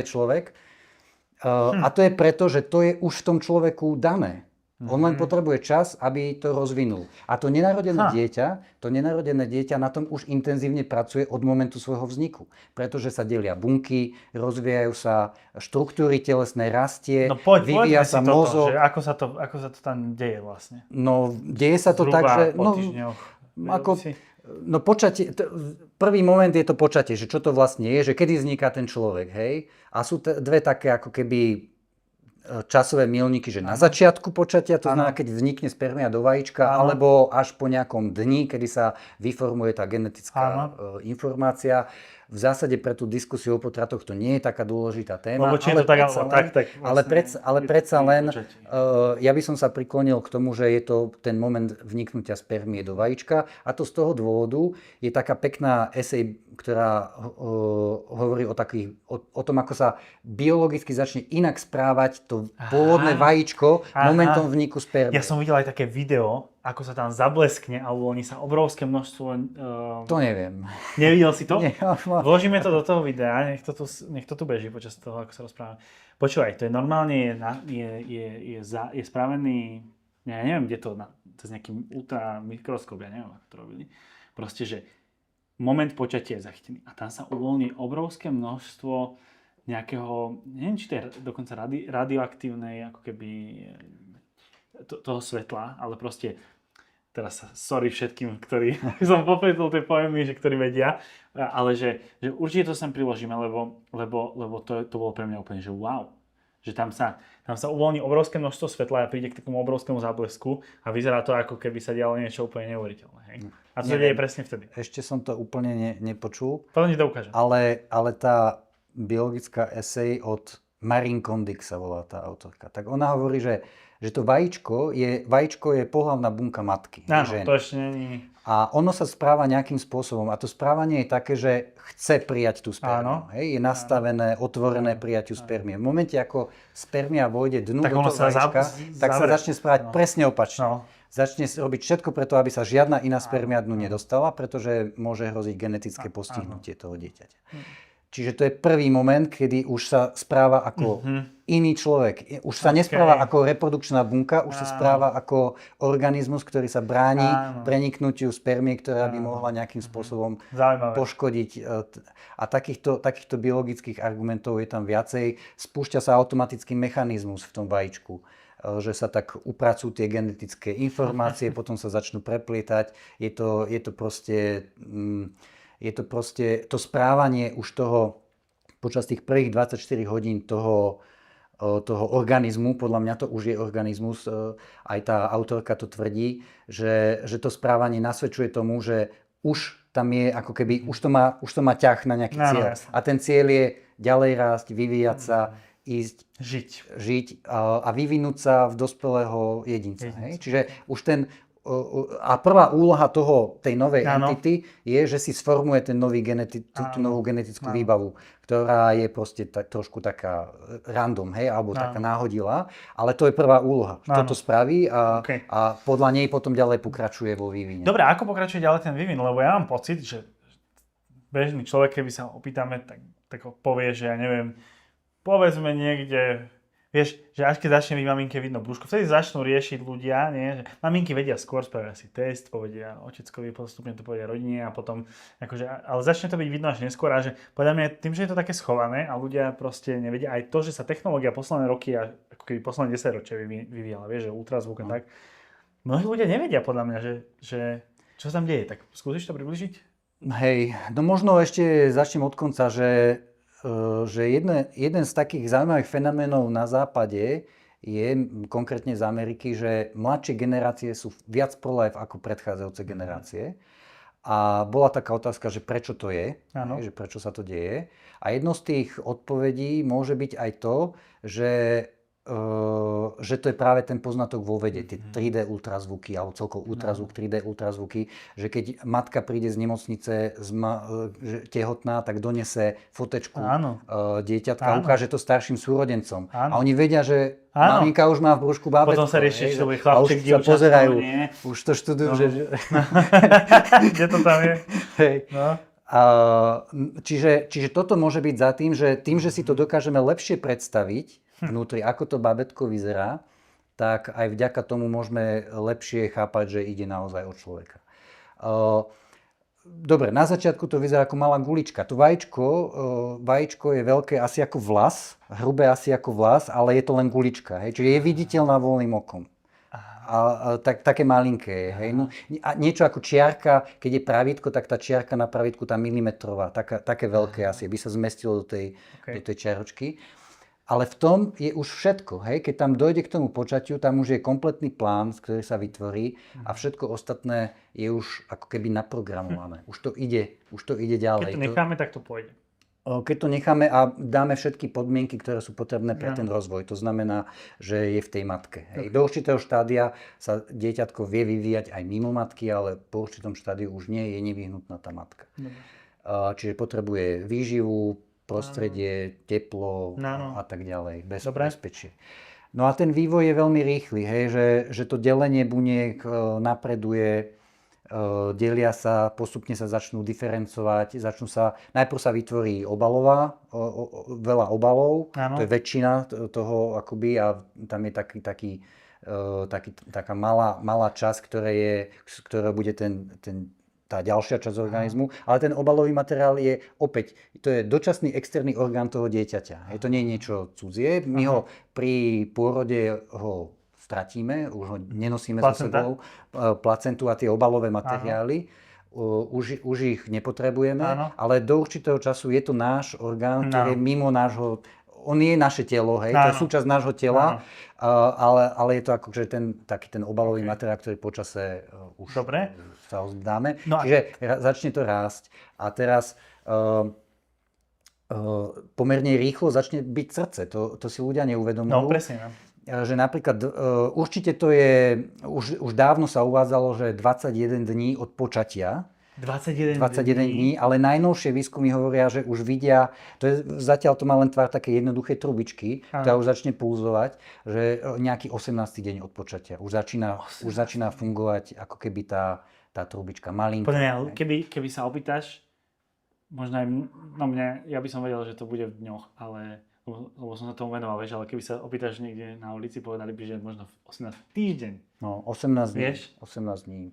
človek. A to je preto, že to je už v tom človeku dané. On len potrebuje čas, aby to rozvinul. A to nenarodené dieťa na tom už intenzívne pracuje od momentu svojho vzniku. Pretože sa delia bunky, rozvíjajú sa štruktúry telesné, rastie, vyvíja sa mozog. Že ako sa to tam deje vlastne? No, deje sa to zhruba tak, že... po týždňoch. Počatie, prvý moment je to počatie, že čo to vlastne je, že kedy vzniká ten človek, hej? A sú dve také ako keby časové milníky, že na začiatku počatia, to znamená, keď vznikne spermia do vajíčka, alebo až po nejakom dni, kedy sa vyformuje tá genetická informácia. V zásade pre tú diskusiu o potratoch to nie je taká dôležitá téma. Lebo či je to tak, alebo tak ale predsa len, ja by som sa priklonil k tomu, že je to ten moment vniknutia spermie do vajíčka, a to z toho dôvodu je taká pekná esej, ktorá hovorí o tom, ako sa biologicky začne inak správať to pôvodné vajíčko momentom vniku spermie. Ja som videl aj také video, ako sa tam zableskne a uvoľní sa obrovské množstvo... To neviem. Nevidel si to? Nie, Vložíme to do toho videa, nech to tu beží počas toho, ako sa rozprávame. Počúvaj, to je normálne, je spravený, ja neviem, kde to, cez nejaký ultramikroskop, ja neviem, ako to robili. Proste, že moment počatia je zachytený a tam sa uvoľní obrovské množstvo nejakého, neviem, či to je dokonca radioaktívnej, ako keby toho svetla, ale proste teraz sorry všetkým, ktorí som popletol tie pojmy, že ktorí vedia, ale že určite to sem priložíme, lebo to bolo pre mňa úplne, že wow. Že tam sa uvoľní obrovské množstvo svetla a príde k takomu obrovskému záblesku a vyzerá to, ako keby sa dialo niečo úplne neuveriteľné. Hej? A to sa deje presne vtedy. Ešte som to úplne nepočul. Potom ti to ukážem. Ale tá biologická esej od Marie Kondo sa volá tá autorka. Tak ona hovorí, že to vajíčko je pohlavná bunka matky. Áno, to ešte není. A ono sa správa nejakým spôsobom. A to správanie je také, že chce prijať tú spermiu. Je nastavené, otvorené prijatiu spermie. V momente, ako spermia vôjde dnu do toho vajíčka, tak sa začne správať presne opačne. Začne robiť všetko preto, aby sa žiadna iná spermia dnu nedostala, pretože môže hroziť genetické postihnutie toho dieťaťa. Čiže to je prvý moment, kedy už sa správa ako iný človek. Už sa nespráva ako reprodukčná bunka, už sa správa ako organizmus, ktorý sa bráni preniknutiu spermie, ktorá by mohla nejakým spôsobom poškodiť. A takýchto biologických argumentov je tam viacej. Spúšťa sa automatický mechanizmus v tom vajíčku, že sa tak upracujú tie genetické informácie, potom sa začnú preplietať. Je to proste to správanie už toho počas tých prvých 24 hodín toho organizmu, podľa mňa to už je organizmus, aj tá autorka to tvrdí, že to správanie nasvedčuje tomu, že už tam je ako keby, už to má ťah na nejaký cieľ. A ten cieľ je ďalej rásť, vyvíjať sa, ísť, žiť a vyvinúť sa v dospelého jedinca. Hej? Čiže už a prvá úloha tej novej entity je, že si sformuje tú novú genetickú výbavu, ktorá je proste trošku taká random, hej, alebo taká náhodilá, ale to je prvá úloha. Toto spraví a podľa nej potom ďalej pokračuje vo vývine. Dobre, ako pokračuje ďalej ten vývin? Lebo ja mám pocit, že bežný človek, keby sa opýtame, tak povie, že ja neviem, povedzme niekde... Vieš, že až keď začne byť maminke vidno brúško, vtedy začnú riešiť ľudia, nie? Že maminky vedia skôr, spravia si test, povedia oteckovi, postupne to povedia rodine a potom, akože, ale začne to byť vidno až neskôr a že podľa mňa tým, že je to také schované a ľudia proste nevedia, aj to, že sa technológia posledné roky a ako keby posledné 10 ročia vyvíjala, vieš, že ultrazvuk a tak, mnohí ľudia nevedia podľa mňa, že čo sa tam deje, tak skúsiš to približiť? Hej, no možno ešte začnem od konca, že jeden z takých zaujímavých fenoménov na západe je konkrétne z Ameriky, že mladšie generácie sú viac pro-life ako predchádzajúce generácie. A bola taká otázka, že prečo to je, Áno. že prečo sa to deje. A jednou z tých odpovedí môže byť aj to, že to je práve ten poznatok vo vede, tie 3D ultrazvuky, alebo celkovo ultrazvuk, 3D ultrazvuky, že keď matka príde z nemocnice že tehotná, tak donese fotečku dieťatka a ukáže to starším súrodencom. A oni vedia, že maminka už má v brúšku bábätko. Potom sa rieši, či to bude chlapček, dievča. A už sa pozerajú, už to študujú, že... Kde to tam je? Hej. No. Čiže toto môže byť za tým, že si to dokážeme lepšie predstaviť vnútri, ako to bábätko vyzerá, tak aj vďaka tomu môžeme lepšie chápať, že ide naozaj o človeka. Dobre, na začiatku to vyzerá ako malá gulička. To vajíčko je veľké asi ako vlas, hrubé asi ako vlas, ale je to len gulička. Hej? Čiže je viditeľná voľným okom. Také malinké. Hej? No, a niečo ako čiarka, keď je pravítko, tak tá čiarka na pravítku, tá milimetrová, také veľké asi, by sa zmestilo do tej čiaročky. Ale v tom je už všetko. Hej? Keď tam dojde k tomu počatiu, tam už je kompletný plán, ktorý sa vytvorí a všetko ostatné je už ako keby naprogramované. Už to ide ďalej. Keď to necháme, tak to pôjde. Keď to necháme a dáme všetky podmienky, ktoré sú potrebné pre ten rozvoj. To znamená, že je v tej matke. Hej. Do určitého štádia sa dieťatko vie vyvíjať aj mimo matky, ale po určitom štádiu už nie je nevyhnutná tá matka. Čiže potrebuje výživu, prostredie, teplo a tak ďalej, bezpečie. No a ten vývoj je veľmi rýchly, hej, že to delenie buniek napreduje, delia sa, postupne sa začnú diferencovať, najprv sa vytvorí veľa obalov, to je väčšina toho akoby a tam je taká malá časť, ktorá bude tá ďalšia časť organizmu, ale ten obalový materiál je opäť, to je dočasný externý orgán toho dieťaťa. To nie je niečo cudzie, my ho pri pôrode stratíme, už ho nenosíme so sebou, placentu a tie obalové materiály, už ich nepotrebujeme, ale do určitého času je to náš orgán, ktorý je mimo nášho, on je naše telo, hej, to je súčasť nášho tela, ale je to akože taký ten obalový materiál, ktorý počase už sa ho zdáme. Čiže začne to rásť a teraz pomerne rýchlo začne byť srdce. To si ľudia neuvedomujú. No, presne. Že napríklad, určite to je, už dávno sa uvádzalo, že 21 dní od počatia. 21 dní, ale najnovšie výskumy hovoria, že už vidia, zatiaľ to má len tvár také jednoduché trubičky, ktorá už začne pulzovať, že nejaký 18. deň od počatia. Už začína fungovať ako keby tá trubička malinká. Podľa mňa, keby sa opýtaš, možno aj ja by som vedel, že to bude v dňoch, ale lebo som sa tomu venoval, vieš, ale keby sa opýtaš niekde na ulici, povedali by, že možno 18 týždeň. No, 18 dní. Vieš? 18 dní.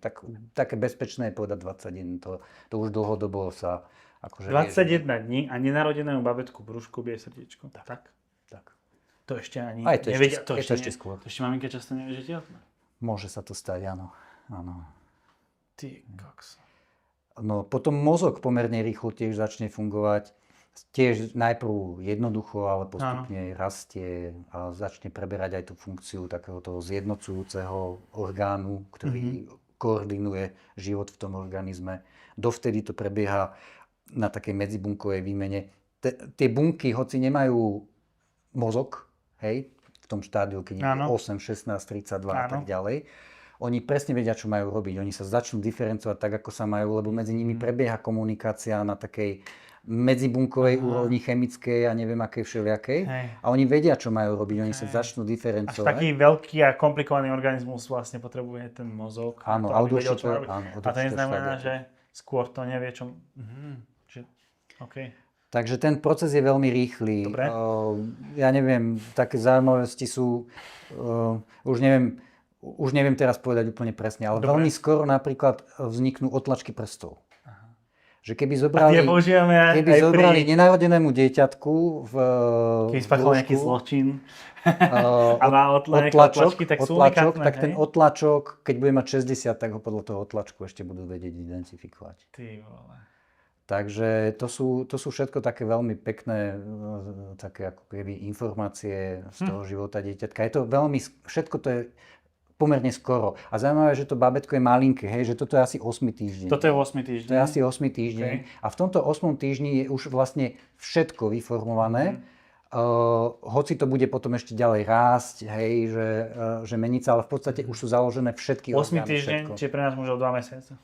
Také bezpečné je povedať 21. To už dlhodobo sa akože 21 dní a nenarodenému babetku v brúšku bije srdiečko. Tak. To ešte ani nevedia. To ešte skôr. To ešte maminka často nevie, že tehotná. Môže sa to stať, áno. Ty koks. No, potom mozog pomerne rýchlo tiež začne fungovať. Tiež najprv jednoducho, ale postupne rastie a začne preberať aj tú funkciu takého toho zjednocujúceho orgánu, ktorý koordinuje život v tom organizme. Dovtedy to prebieha na takej medzibunkovej výmene. Tie bunky, hoci nemajú mozog, hej, v tom štádiu, keď je 8, 16, 32 a tak ďalej, oni presne vedia, čo majú robiť. Oni sa začnú diferencovať tak, ako sa majú, lebo medzi nimi prebieha komunikácia na takej medzibunkovej úrovni chemickej a neviem akej všelijakej. A oni vedia, čo majú robiť. Oni sa začnú diferencovať. Až taký veľký a komplikovaný organizmus vlastne potrebuje ten mozog. Áno, a to neznamená, že skôr to nevie, čo... Takže ten proces je veľmi rýchly. Dobre. Ja neviem, také zaujímavosti sú... Už neviem teraz povedať úplne presne, ale veľmi skoro napríklad vzniknú otlačky prstov. Že keby zobrali nenarodenému dieťatku keby spáchal nejaký zločin a má otlačky, tak sú unikátne. Tak ten otlačok, keď bude mať 60, tak ho podľa toho otlačku ešte budú vedieť identifikovať. Ty vole. Takže to sú všetko také veľmi pekné také ako keby informácie z toho života dieťatka. Je to veľmi, všetko to je pomerne skoro. A zaujímavé, že to bábätko je malinké, hej, že toto je asi 8. týždeň. Toto je 8. týždeň. To je asi 8. týždeň. Okay. A v tomto 8. týždni je už vlastne všetko vyformované. Hoci to bude potom ešte ďalej rásť, hej, že meniť sa, ale v podstate už sú založené všetky 8. orgány, týždeň, všetko. čiže pre nás mužov 2 mesiace.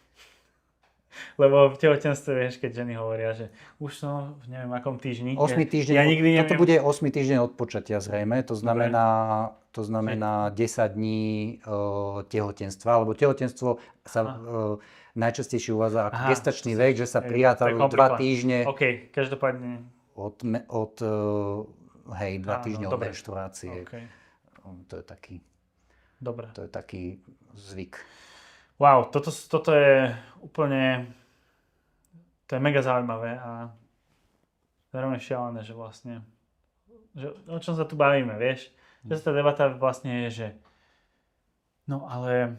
Lebo v tehotenstve, vieš, keď ženy hovoria, že už som v neviem akom týždni. 8. týždeň, ja nikdy neviem. toto bude 8. týždeň od počatia zrejme, to znamená 10 dní tehotenstva, lebo tehotenstvo sa najčastejšie uvádza ako gestačný vek, že sa prirátajú 2 týždne. OK, každopádne. Od 2 týždne od menštruácie. Okay. To je taký, dobre. To je taký zvyk. Wow, toto je úplne, to je mega zaujímavé a zároveň šialené, že vlastne, že o čom sa tu bavíme, vieš? Že tá debata vlastne je, že no ale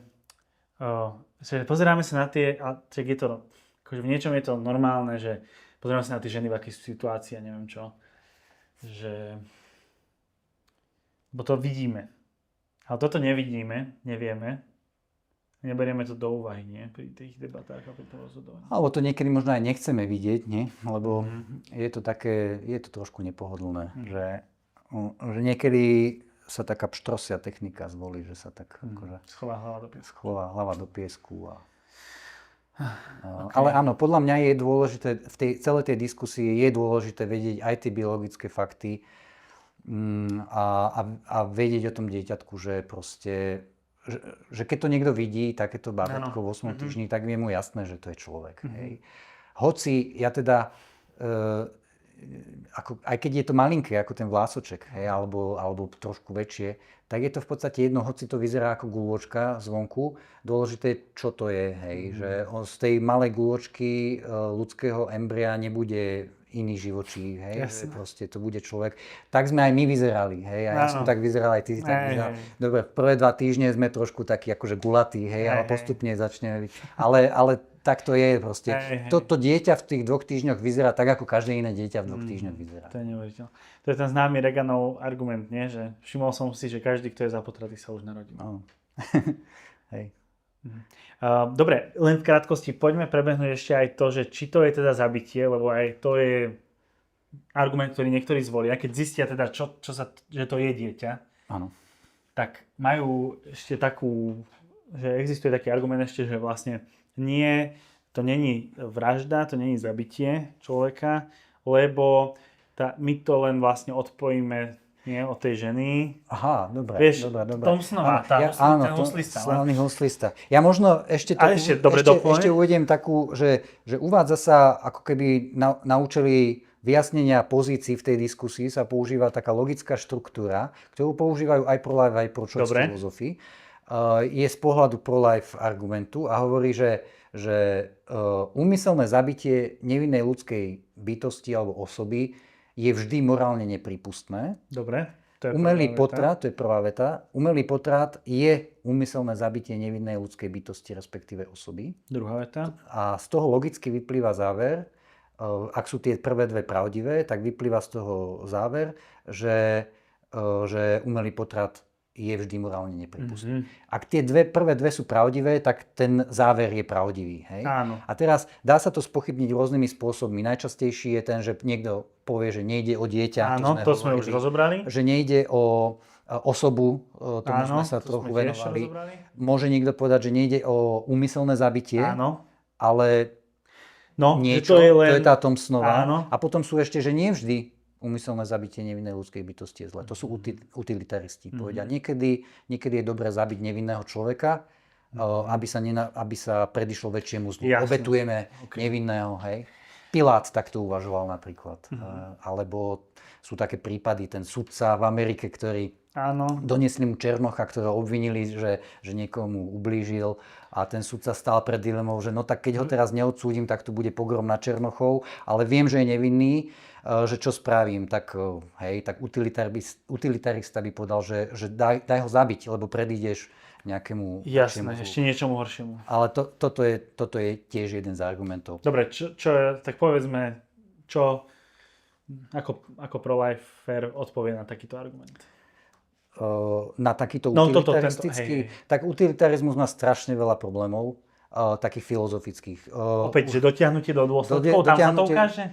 že pozeráme sa na tie, a je to, akože v niečom je to normálne, že pozeráme sa na tie ženy v akých situácii a neviem čo, že bo to vidíme, ale toto nevidíme, nevieme. Neberieme to do úvahy, nie? Pri tých debatách a pri tom rozhodovaní. Alebo to niekedy možno aj nechceme vidieť, nie? Lebo je to trošku nepohodlné, že niekedy sa taká pštrosia technika zvolí, že sa tak akože schová hlava do piesku. Schová hlava do piesku. Okay. Ale áno, podľa mňa je dôležité, v tej celej tej diskusii je dôležité vedieť aj tie biologické fakty a vedieť o tom dieťatku, že proste že keď to niekto vidí, takéto bábätko v 8. týždni, tak je mu jasné, že to je človek. Hej. Hoci ja teda, aj keď je to malinké, ako ten vlásoček, hej, alebo trošku väčšie, tak je to v podstate jedno, hoci to vyzerá ako guľôčka zvonku, dôležité je, čo to je. Hej. Že z tej malej guľôčky ľudského embria nebude iný živočí, hej, že proste to bude človek. Tak sme aj my vyzerali, hej, a ja som tak vyzeral, aj ty si tak vyzeral. Dobre, prvé 2 týždne sme trošku takí akože gulatí, hej, ale postupne začneme byť. Ale tak to je proste. Toto dieťa v tých 2 týždňoch vyzerá tak, ako každé iné dieťa v 2 týždňoch vyzerá. To je neuveriteľné. To je ten známy Reaganov argument, nie? Že všimol som si, že každý, kto je za potraty, sa už narodil. No. Hej. Dobre, len v krátkosti poďme prebehnúť ešte aj to, že či to je teda zabitie, lebo aj to je argument, ktorý niektorí zvolia, keď zistia teda, že to je dieťa. Áno. Tak majú ešte takú, že existuje taký argument ešte, že vlastne nie, to není vražda, to není zabitie človeka, lebo my to len vlastne odpojíme od tej ženy. Aha, dobre. Vieš, dobre. Thompsonová, ten huslista. Slavný huslista. Ja možno ešte uvediem takú, že uvádza sa, ako keby na účely vyjasnenia pozícií v tej diskusii sa používa taká logická štruktúra, ktorú používajú aj pro-life, aj pro-choice filozofii. Je z pohľadu pro-life argumentu a hovorí, že úmyselné zabitie nevinnej ľudskej bytosti alebo osoby je vždy morálne neprípustné. Dobre. Umelý potrat, to je prvá veta, umelý potrat je úmyselné zabitie nevinnej ľudskej bytosti, respektíve osoby. Druhá veta. A z toho logicky vyplýva záver, ak sú tie prvé 2 pravdivé, tak vyplýva z toho záver, že umelý potrat je vždy morálne neprípustný. Ak tie prvé dve sú pravdivé, tak ten záver je pravdivý. Hej? Áno. A teraz dá sa to spochybniť rôznymi spôsobmi. Najčastejší je ten, že niekto povie, že nejde o dieťa. Áno, to sme už rozobrali. Že nejde o osobu, tomu sme sa trochu venovali. Môže niekto povedať, že nejde o úmyselné zabitie, ale niečo, to je tá Thompsonová. Áno. A potom sú ešte, že nie vždy úmyselné zabitie nevinnej ľudskej bytosti je zle. To sú utilitaristi. Povedia, niekedy je dobré zabiť nevinného človeka, aby sa predišlo väčšiemu zlu. Obetujeme nevinného, hej. Pilát takto uvažoval napríklad. Alebo sú také prípady, ten sudca v Amerike, ktorý donesli mu Černocha, ktorého obvinili, že niekomu ublížil, a ten sudca stál pred dilemou, že no tak keď ho teraz neodsúdim, tak tu bude pogrom na Černochov, ale viem, že je nevinný, že čo spravím, tak utilitarista by povedal, že daj ho zabiť, lebo predídeš nejakému... Jasné, ešte niečomu horšiemu. Ale toto je tiež jeden z argumentov. Dobre, tak povedzme, ako pro-lifer odpovie na takýto argument? na takýto No, utilitaristický, hej. tak utilitarizmus má strašne veľa problémov, takých filozofických. Opäť, že dotiahnutie do dôsledkov, tam sa to ukáže?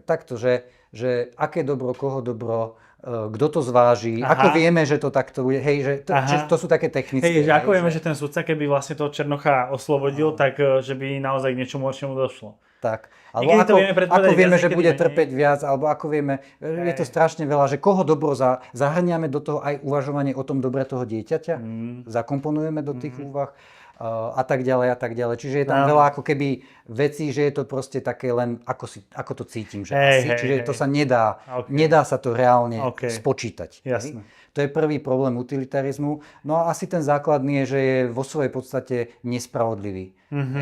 Takto, že aké dobro, koho dobro, kto to zváži, Aha. ako vieme, že to takto bude, hej, že to sú také technické. Hej, že ako vieme, že ten sudca, keby vlastne toho Černocha oslobodil, tak že by naozaj k niečomu horšiemu došlo. Tak. Niekedy Alebo to vieme predpovedať ako vieme, viac, že niekedy bude menej. trpeť viac, alebo ako vieme, je to strašne veľa, že koho dobro zahrniame do toho aj uvažovanie o tom dobre toho dieťaťa, zakomponujeme do tých úvah a tak ďalej a tak ďalej. Čiže je tam veľa ako keby vecí, že je to proste také len ako to cítim, že čiže to sa nedá sa to reálne spočítať. Jasné. To je prvý problém utilitarizmu. No a asi ten základný je, že je vo svojej podstate nespravodlivý.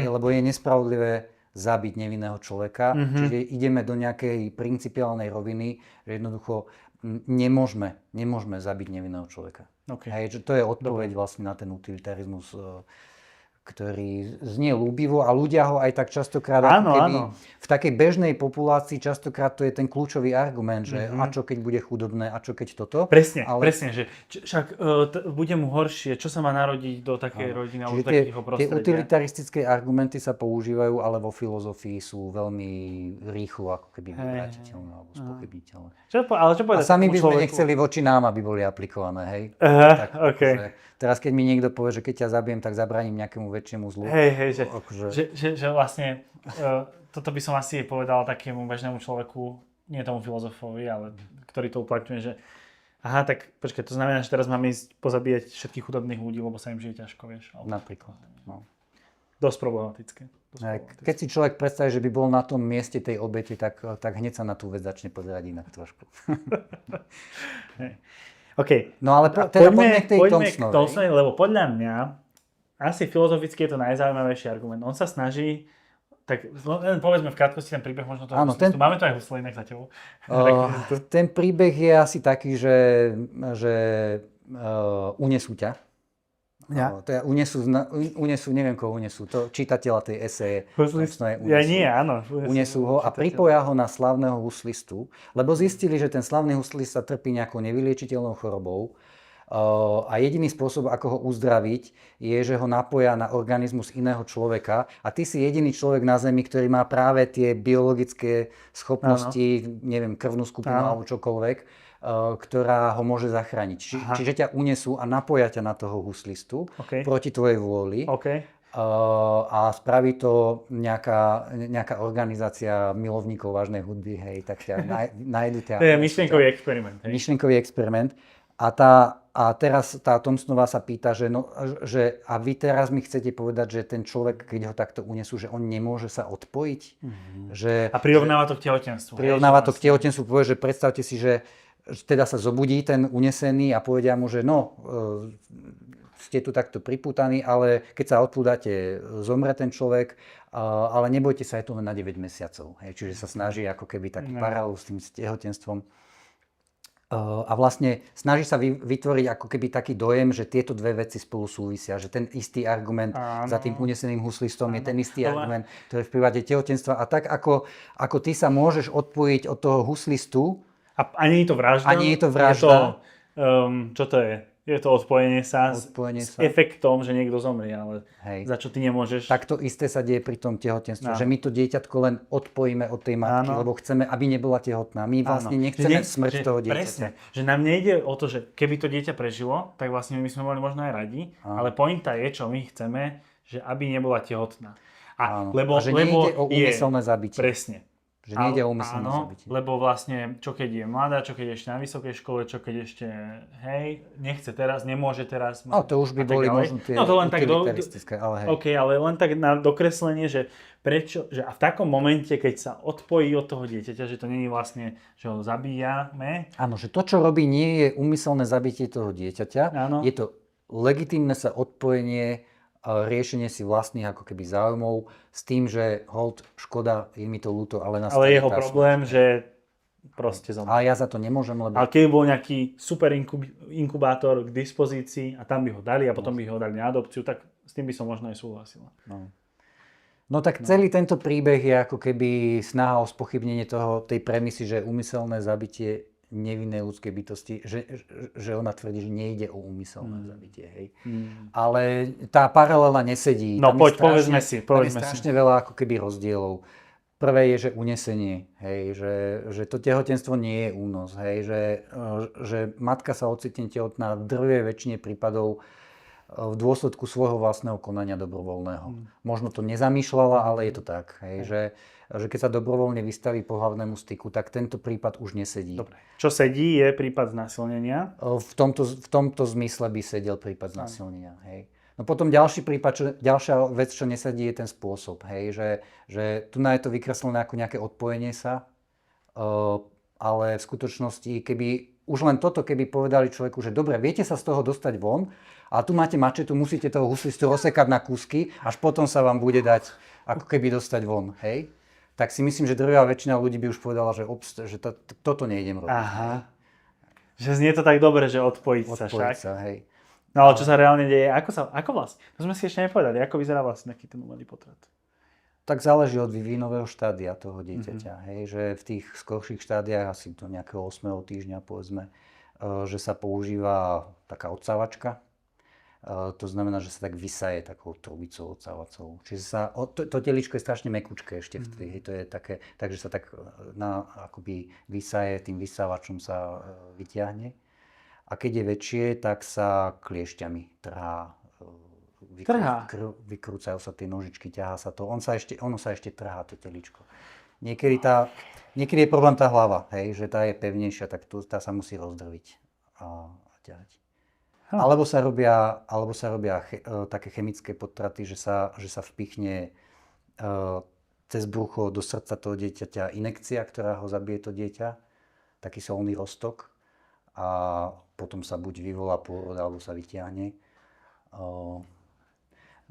Lebo je nespravodlivé zabiť nevinného človeka. Čiže ideme do nejakej principiálnej roviny, že jednoducho nemôžeme zabiť nevinného človeka. Hej, že to je odpoveď vlastne na ten utilitarizmus, ktorý znie ľúbivo a ľudia ho aj tak častokrát v takej bežnej populácii častokrát to je ten kľúčový argument, že a čo keď bude chudobné, a čo keď toto. Presne, že však bude mu horšie, čo sa má narodiť do takej rodiny alebo do takého prostredia. Tie utilitaristické argumenty sa používajú, ale vo filozofii sú veľmi rýchlo ako keby vyvratiteľné alebo spochybniteľné. Ale čo povedať a sami by sme človeku? nechceli voči nám, aby boli aplikované, hej? Teraz keď mi niekto povie, že keď ťa zabijem, tak zabraním nejakému väčšiemu zlu. Hej, že vlastne toto by som asi povedal takému bežnému človeku, nie tomu filozofovi, ale ktorý to uplatňuje, že aha, tak počkaj, to znamená, že teraz máme ísť pozabíjať všetkých chudobných ľudí, lebo sa im žije ťažko, vieš. Napríklad. No. Dosť problematické. Keď si človek predstaví, že by bol na tom mieste tej obete, tak hneď sa na tú vec začne pozerať inak trošku. OK. No ale poďme k tej Thompsonovej. Lebo podľa mňa asi filozoficky je to najzaujímavejší argument. On sa snaží, tak len povedzme v krátkosti ten príbeh možno toho huslistu. Máme to aj husle inak za tebou. Ten príbeh je asi taký, že unesú ťa. Unesú, neviem koho unesú, to čitateľa tej eseje. Unesú ho a pripoja ho na slávneho huslistu, lebo zistili, že ten slávny huslista trpí nejakou nevyliečiteľnou chorobou a jediný spôsob, ako ho uzdraviť, je, že ho napoja na organizmus iného človeka a ty si jediný človek na Zemi, ktorý má práve tie biologické schopnosti, neviem, krvnú skupinu alebo čokoľvek, ktorá ho môže zachrániť. Čiže ťa unesú a napoja ťa na toho huslistu proti tvojej vôli. A spraví to nejaká organizácia milovníkov vážnej hudby, hej, tak ťa nájdu ťa. To je myšlienkový experiment. Hej. Myšlienkový experiment. A teraz tá Thompsonová sa pýta, že a vy teraz mi chcete povedať, že ten človek, keď ho takto unesú, že on nemôže sa odpojiť? A prirovnáva to k tehotenstvu. Prirovnáva to k tehotenstvu, povie, že predstavte si, že teda sa zobudí ten unesený a povedia mu, že ste tu takto pripútaní, ale keď sa odplúdate, zomre ten človek, ale nebojte sa, je to len na 9 mesiacov. Hej, čiže sa snaží ako keby taký paralel s tým tehotenstvom. A vlastne snaží sa vytvoriť ako keby taký dojem, že tieto dve veci spolu súvisia, že ten istý argument za tým uneseným huslistom je ten istý argument, ktorý v prípade tehotenstva. A tak ako ty sa môžeš odpojiť od toho huslistu, a nie je to vražda? A nie je to vražda. Čo to je? Je to odpojenie sa s efektom, že niekto zomrie, ale za čo ty nemôžeš. Tak to isté sa deje pri tom tehotenstve, že my to dieťatko len odpojíme od tej matky, lebo chceme, aby nebola tehotná. My vlastne nechceme smrť toho dieťaťa. Presne, že nám nejde o to, že keby to dieťa prežilo, tak vlastne my sme boli možno aj radi, ale pointa je, čo my chceme, že aby nebola tehotná. Lebo nejde o úmyselné zabitie. Presne. Že nejde o úmyselné zabitie. Lebo vlastne, čo keď je mladá, čo keď je ešte na vysokej škole, čo keď ešte, nechce teraz, nemôže teraz. To už by boli možno tie utilitaristické, ale hej. OK, ale len tak na dokreslenie, že prečo, že a v takom momente, keď sa odpojí od toho dieťaťa, že to nie je vlastne, že ho zabíjame. Áno, že to, čo robí, nie je úmyselné zabitie toho dieťaťa. Je to legitímne sa odpojenie, riešenie si vlastných ako keby záujmov s tým, že hold, škoda, je mi to ľúto, ale nastane. Ale jeho problém, že proste zomrie. Ale ja za to nemôžem, lebo... Ale keby bol nejaký super inkubátor k dispozícii a tam by ho dali a potom by ho dali na adopciu, tak s tým by som možno aj súhlasil. No tak celý tento príbeh je ako keby snaha o spochybnenie tej premisy, že úmyselné zabitie nevinnej ľudskej bytosti, že ona tvrdí, že nejde o úmyselné zabitie, hej. Ale tá paralela nesedí. No Tam je poď, povedzme tam je strašne veľa ako keby rozdielov. Prvé je, že unesenie, hej, že to tehotenstvo nie je únos, hej, že matka sa ocitne tehotná v drvivej väčšine prípadov v dôsledku svojho vlastného konania dobrovoľného. Možno to nezamýšľala, ale je to tak, hej, že keď sa dobrovoľne vystaví pohlavnému styku, tak tento prípad už nesedí. Dobre. Čo sedí, je prípad znásilnenia. V tomto zmysle by sedel prípad znásilnenia, hej. No potom ďalší prípad, ďalšia vec, čo nesedí, je ten spôsob, hej, že tu je to vykreslené ako nejaké odpojenie sa, ale v skutočnosti, keby už len toto, keby povedali človeku, že dobre, viete sa z toho dostať von, a tu máte mačetu, musíte toho huslistu rozsekať na kúsky, až potom sa vám bude dať ako keby dostať von, hej, tak si myslím, že drvivá väčšina ľudí by už povedala, že toto nejdem robiť. Aha. Že znie to tak dobre, že odpojiť sa však. Hej. No ale čo sa reálne deje? Ako vlastne? To sme si ešte nepovedali. Ako vyzerá vlastne taký ten umelý potrat? Tak záleží od vývinového štádia toho dieťaťa. Hej, že v tých skorších štádiách, asi do nejakého 8. týždňa povedzme, že sa používa taká odsávačka. To znamená, že sa tak vysaje takou trubicou odsávacou. Čiže to teličko je strašne mekučké ešte vtedy. To je také, takže sa tak akoby vysaje, tým vysávačom sa vyťahne. A keď je väčšie, tak sa kliešťami trhá. Vykrúcajú sa tie nožičky, ťahá sa to. Ono sa ešte trhá, to teličko. Niekedy je problém tá hlava, hej, že tá je pevnejšia, tak tá sa musí rozdrviť a ťahať. Alebo sa robia také chemické potraty, že sa vpichne cez brucho do srdca toho dieťaťa injekcia, ktorá ho zabije to dieťa. Taký solný roztok. A potom sa buď vyvolá pôrod, alebo sa vyťahne.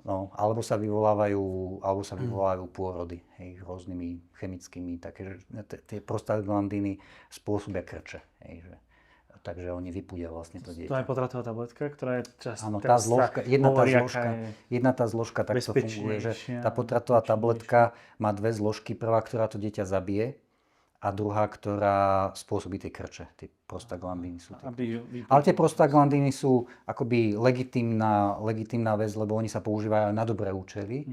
Alebo sa vyvolávajú pôrody, hej, rôznymi chemickými, také, tie prostaglandiny spôsobia krče, hej, takže oni vypúdia vlastne to dieťa. To je potratová tabletka, ktorá je často... Áno, jedna tá zložka takto funguje, že tá potratová tabletka má dve zložky, prvá, ktorá to dieťa zabije, a druhá, ktorá spôsobí tie krče, tie prostaglandiny sú. Ale tie prostaglandiny sú akoby legitímna vec, lebo oni sa používajú na dobré účely.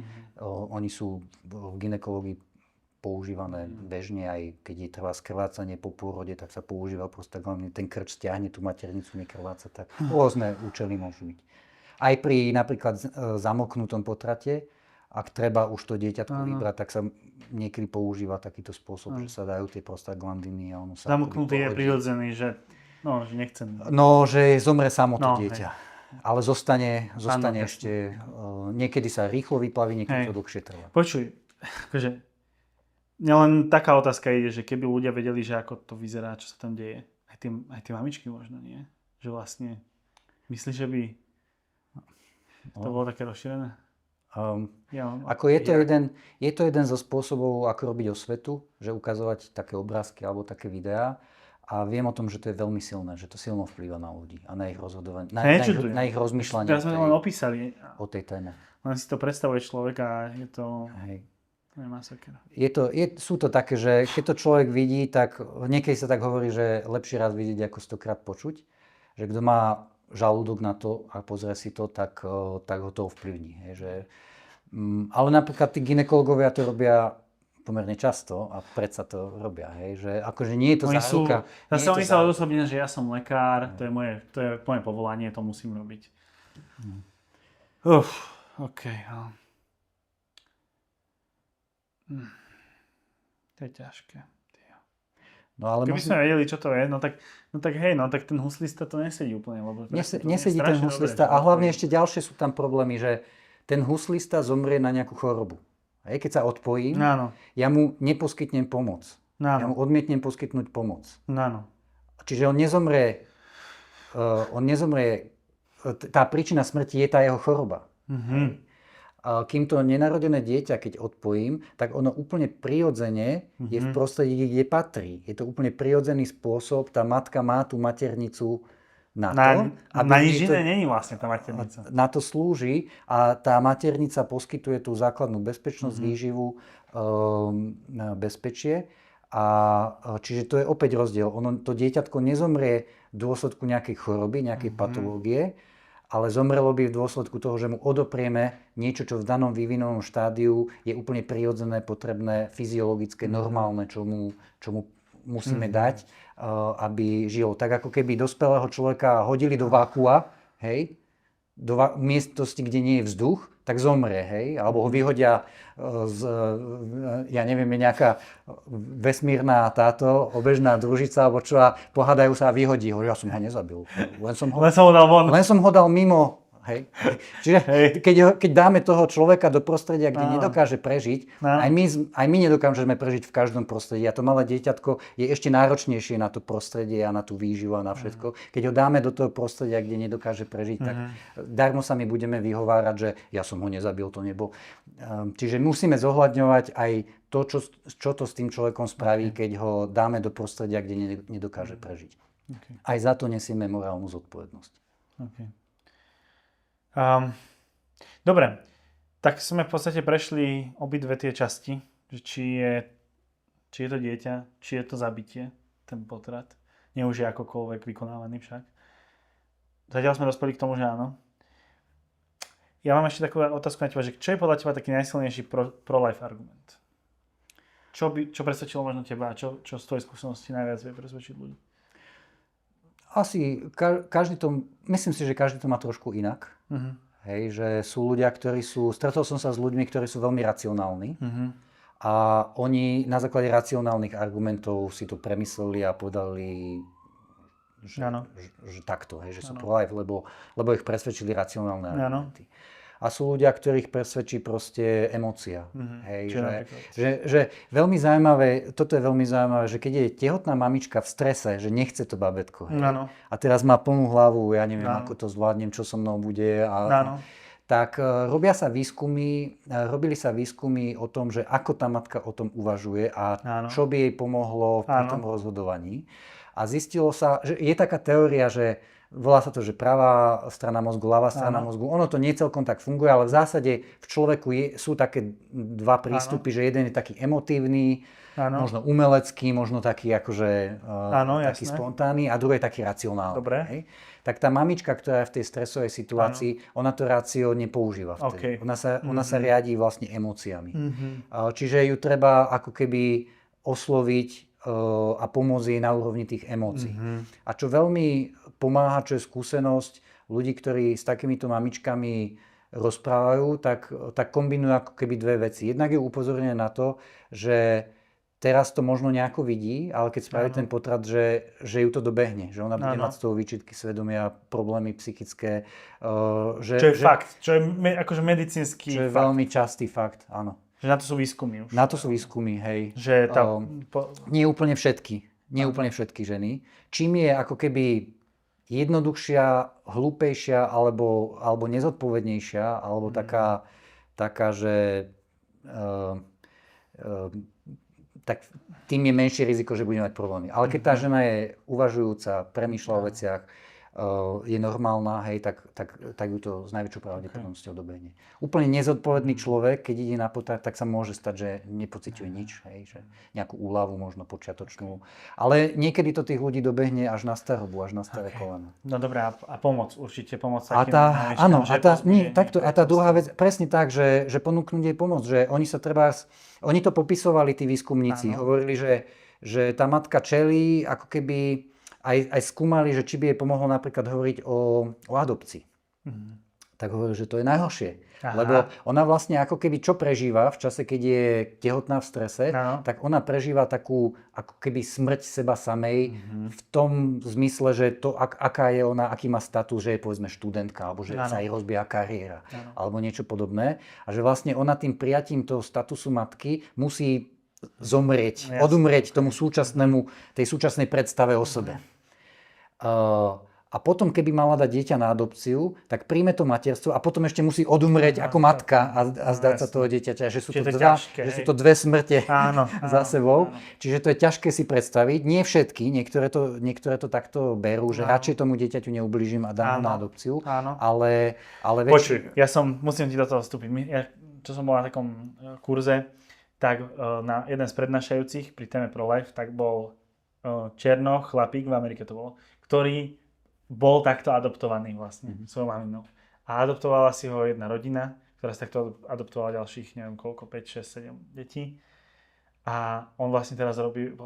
Oni sú v gynekológii používané bežne, aj keď je trvá skrvácanie po pôrode, tak sa používa prostaglandiny. Ten krč stiahne tú maternicu, nekrváca, tak rôzne účely môžu byť. Aj pri napríklad zamoknutom potrate, ak treba už to dieťatko vybrať, tak sa niekedy používa takýto spôsob, že sa dajú tie prostaglandiny a ono sa... Zamoknutý je prirodzený, že nechcem. No, že zomre samo to dieťa. Hej. Ale zostane ešte... Niekedy sa rýchlo vyplaví, niekedy to dlhšie trvá. Počuj, akože... Mňa len taká otázka ide, že keby ľudia vedeli, že ako to vyzerá, čo sa tam deje. Aj tie mamičky možno, nie? Že vlastne... Myslíš, že by to bolo také rozšírené? Je to jeden zo spôsobov, ako robiť osvetu, že ukazovať také obrázky alebo také videá. A viem o tom, že to je veľmi silné, že to silno vplyva na ľudí a na ich rozhodovanie, na ich rozmýšľanie. Teraz sme to len opísali. O tej téme. Len si to predstavuje človek a je to... Hej. To je masaker. Sú to také, že keď to človek vidí, tak niekedy sa tak hovorí, že lepšie raz vidieť ako 100-krát počuť. Že kto má žalúdok na to a pozrie si to, tak ho to ovplyvní. Ale napríklad tí gynekológovia to robia pomerne často a predsa to robia. Že akože nie je to záruka. Oni sa odosobnia, že ja som lekár, to je moje povolanie, to musím robiť. OK. To je ťažké. Keby sme vedeli, čo to je, no tak ten huslista to nesedí úplne. Lebo nesedí ten huslista a hlavne ešte ďalšie sú tam problémy, že ten huslista zomrie na nejakú chorobu. Keď sa odpojím, ja mu neposkytnem pomoc. Ja mu odmietnem poskytnúť pomoc. Čiže on nezomrie, tá príčina smrti je tá jeho choroba. Kým to nenarodené dieťa, keď odpojím, tak ono úplne prirodzene je v prostredí, kde patrí. Je to úplne prirodzený spôsob, tá matka má tú maternicu na to. Na nič iné není vlastne tá maternica. Na to slúži a tá maternica poskytuje tú základnú bezpečnosť, výživu, bezpečie A čiže to je opäť rozdiel. Ono, to dieťatko nezomrie v dôsledku nejakej choroby, nejakej patológie, ale zomrelo by v dôsledku toho, že mu odoprieme niečo, čo v danom vývinovom štádiu je úplne prirodzené, potrebné, fyziologické, normálne, čo mu musíme dať, aby žilo. Tak ako keby dospelého človeka hodili do vákua, hej, do miestnosti, kde nie je vzduch, tak zomrie, hej, alebo ho vyhodia ja neviem, nejaká vesmírna táto obežná družica, alebo čo, a pohádajú sa a vyhodí ho. Ja som ho nezabil. Len som ho dal von. Len som ho dal mimo. Hej. Čiže keď dáme toho človeka do prostredia, kde nedokáže prežiť, aj my nedokážeme prežiť v každom prostredí. A to malé dieťatko je ešte náročnejšie na to prostredie a na tú výživu a na všetko. Keď ho dáme do toho prostredia, kde nedokáže prežiť, tak darmo sa my budeme vyhovárať, že ja som ho nezabil, to nebol. Čiže musíme zohľadňovať aj to, čo to s tým človekom spraví, keď ho dáme do prostredia, kde nedokáže prežiť. Aj za to nesieme morálnu zodpovednosť. Dobre, tak sme v podstate prešli obidve tie časti, že či je to dieťa, či je to zabitie, ten potrat. Nie už je akokoľvek vykonávaný však. Zatiaľ sme dospeli k tomu, že áno. Ja mám ešte takú otázku na teba, že čo je podľa teba taký najsilnejší pro-life argument? Čo presvedčilo možno teba a čo z tvojej skúsenosti najviac vie presvedčiť ľudí? Asi myslím si, že každý to má trošku inak. Hej, že sú ľudia, stretol som sa s ľuďmi, ktorí sú veľmi racionálni a oni na základe racionálnych argumentov si to premysleli a povedali, že takto, hej, že sú pro-life, lebo ich presvedčili racionálne argumenty. A sú ľudia, ktorých presvedčí proste emócia. Hej, že veľmi zaujímavé, toto je veľmi zaujímavé, že keď je tehotná mamička v strese, že nechce to babätko, hej, a teraz má plnú hlavu, ja neviem, ako to zvládnem, čo so mnou bude, tak robili sa výskumy o tom, že ako tá matka o tom uvažuje a čo by jej pomohlo pri tom rozhodovaní. A zistilo sa, že je taká teória, že volá sa to, že pravá strana mozgu, ľavá strana mozgu. Ono to nie celkom tak funguje, ale v zásade v človeku sú také dva prístupy, že jeden je taký emotívny, možno umelecký, možno taký akože taký spontánny a druhý je taký racionálny. Dobre. Hej? Tak tá mamička, ktorá je v tej stresovej situácii, ona to rácio nepoužíva vtedy. Ona sa riadi vlastne emóciami. Čiže ju treba ako keby osloviť a pomôcť jej na úrovni tých emócií. A čo veľmi pomáha, čo je skúsenosť ľudí, ktorí s takýmito mamičkami rozprávajú, tak kombinujú ako keby dve veci. Jednak je upozornené na to, že teraz to možno nejako vidí, ale keď spraví ten potrat, že ju to dobehne, že ona bude mať z toho výčitky svedomia, problémy psychické. Čo je fakt, čo je akože medicínsky fakt. Čo je veľmi častý fakt, áno. Že na to sú výskumy už. Na to sú výskumy, hej. Že nie úplne všetky ženy. Čím je ako keby jednoduchšia, hlúpejšia alebo nezodpovednejšia, alebo taká že tak tým je menšie riziko, že bude mať problémy. Ale keď tá žena je uvažujúca, premýšľa o veciach, je normálna, hej, tak ju to s najväčšou pravdepodobnosťou dobehne. Úplne nezodpovedný človek, keď ide na potrat, tak sa môže stať, že nepociťuje nič, hej, že nejakú úľavu možno počiatočnú. Ale niekedy to tých ľudí dobehne až na starobu, až na staré koleno. No dobré, a pomoc, určite pomoc takým a tá druhá vec, presne tak, že ponúknuť jej pomoc, že oni to popisovali, tí výskumníci, hovorili, že tá matka čelí, ako keby aj skúmali, že či by jej pomohlo napríklad hovoriť o adopcii. Tak hovorili, že to je najhoršie. Lebo ona vlastne ako keby čo prežíva v čase, keď je tehotná v strese, tak ona prežíva takú ako keby smrť seba samej v tom zmysle, že to, aká je ona, aký má status, že je povedzme študentka, alebo že sa jej rozbieha kariéra, alebo niečo podobné. A že vlastne ona tým prijatím toho statusu matky musí zomrieť, odumrieť tej súčasnej predstave o sebe. A potom, keby mala dať dieťa na adopciu, tak príjme to materstvo a potom ešte musí odumrieť ako matka a zdať sa toho dieťaťa, že sú to dve smrte za sebou. Čiže to je ťažké si predstaviť. Nie všetky, niektoré to takto berú, že radšej tomu dieťaťu neublížim a dám ho na adopciu. Ale Počuj, musím ti do toho vstúpiť. Čo som bol na takom kurze, tak na jeden z prednášajúcich pri téme pro-life, tak bol černoch chlapík, v Amerike to bol, ktorý bol takto adoptovaný vlastne svojou maminou. A adoptovala si ho jedna rodina, ktorá si takto adoptovala ďalších, neviem koľko, 5, 6, 7 detí. A on vlastne teraz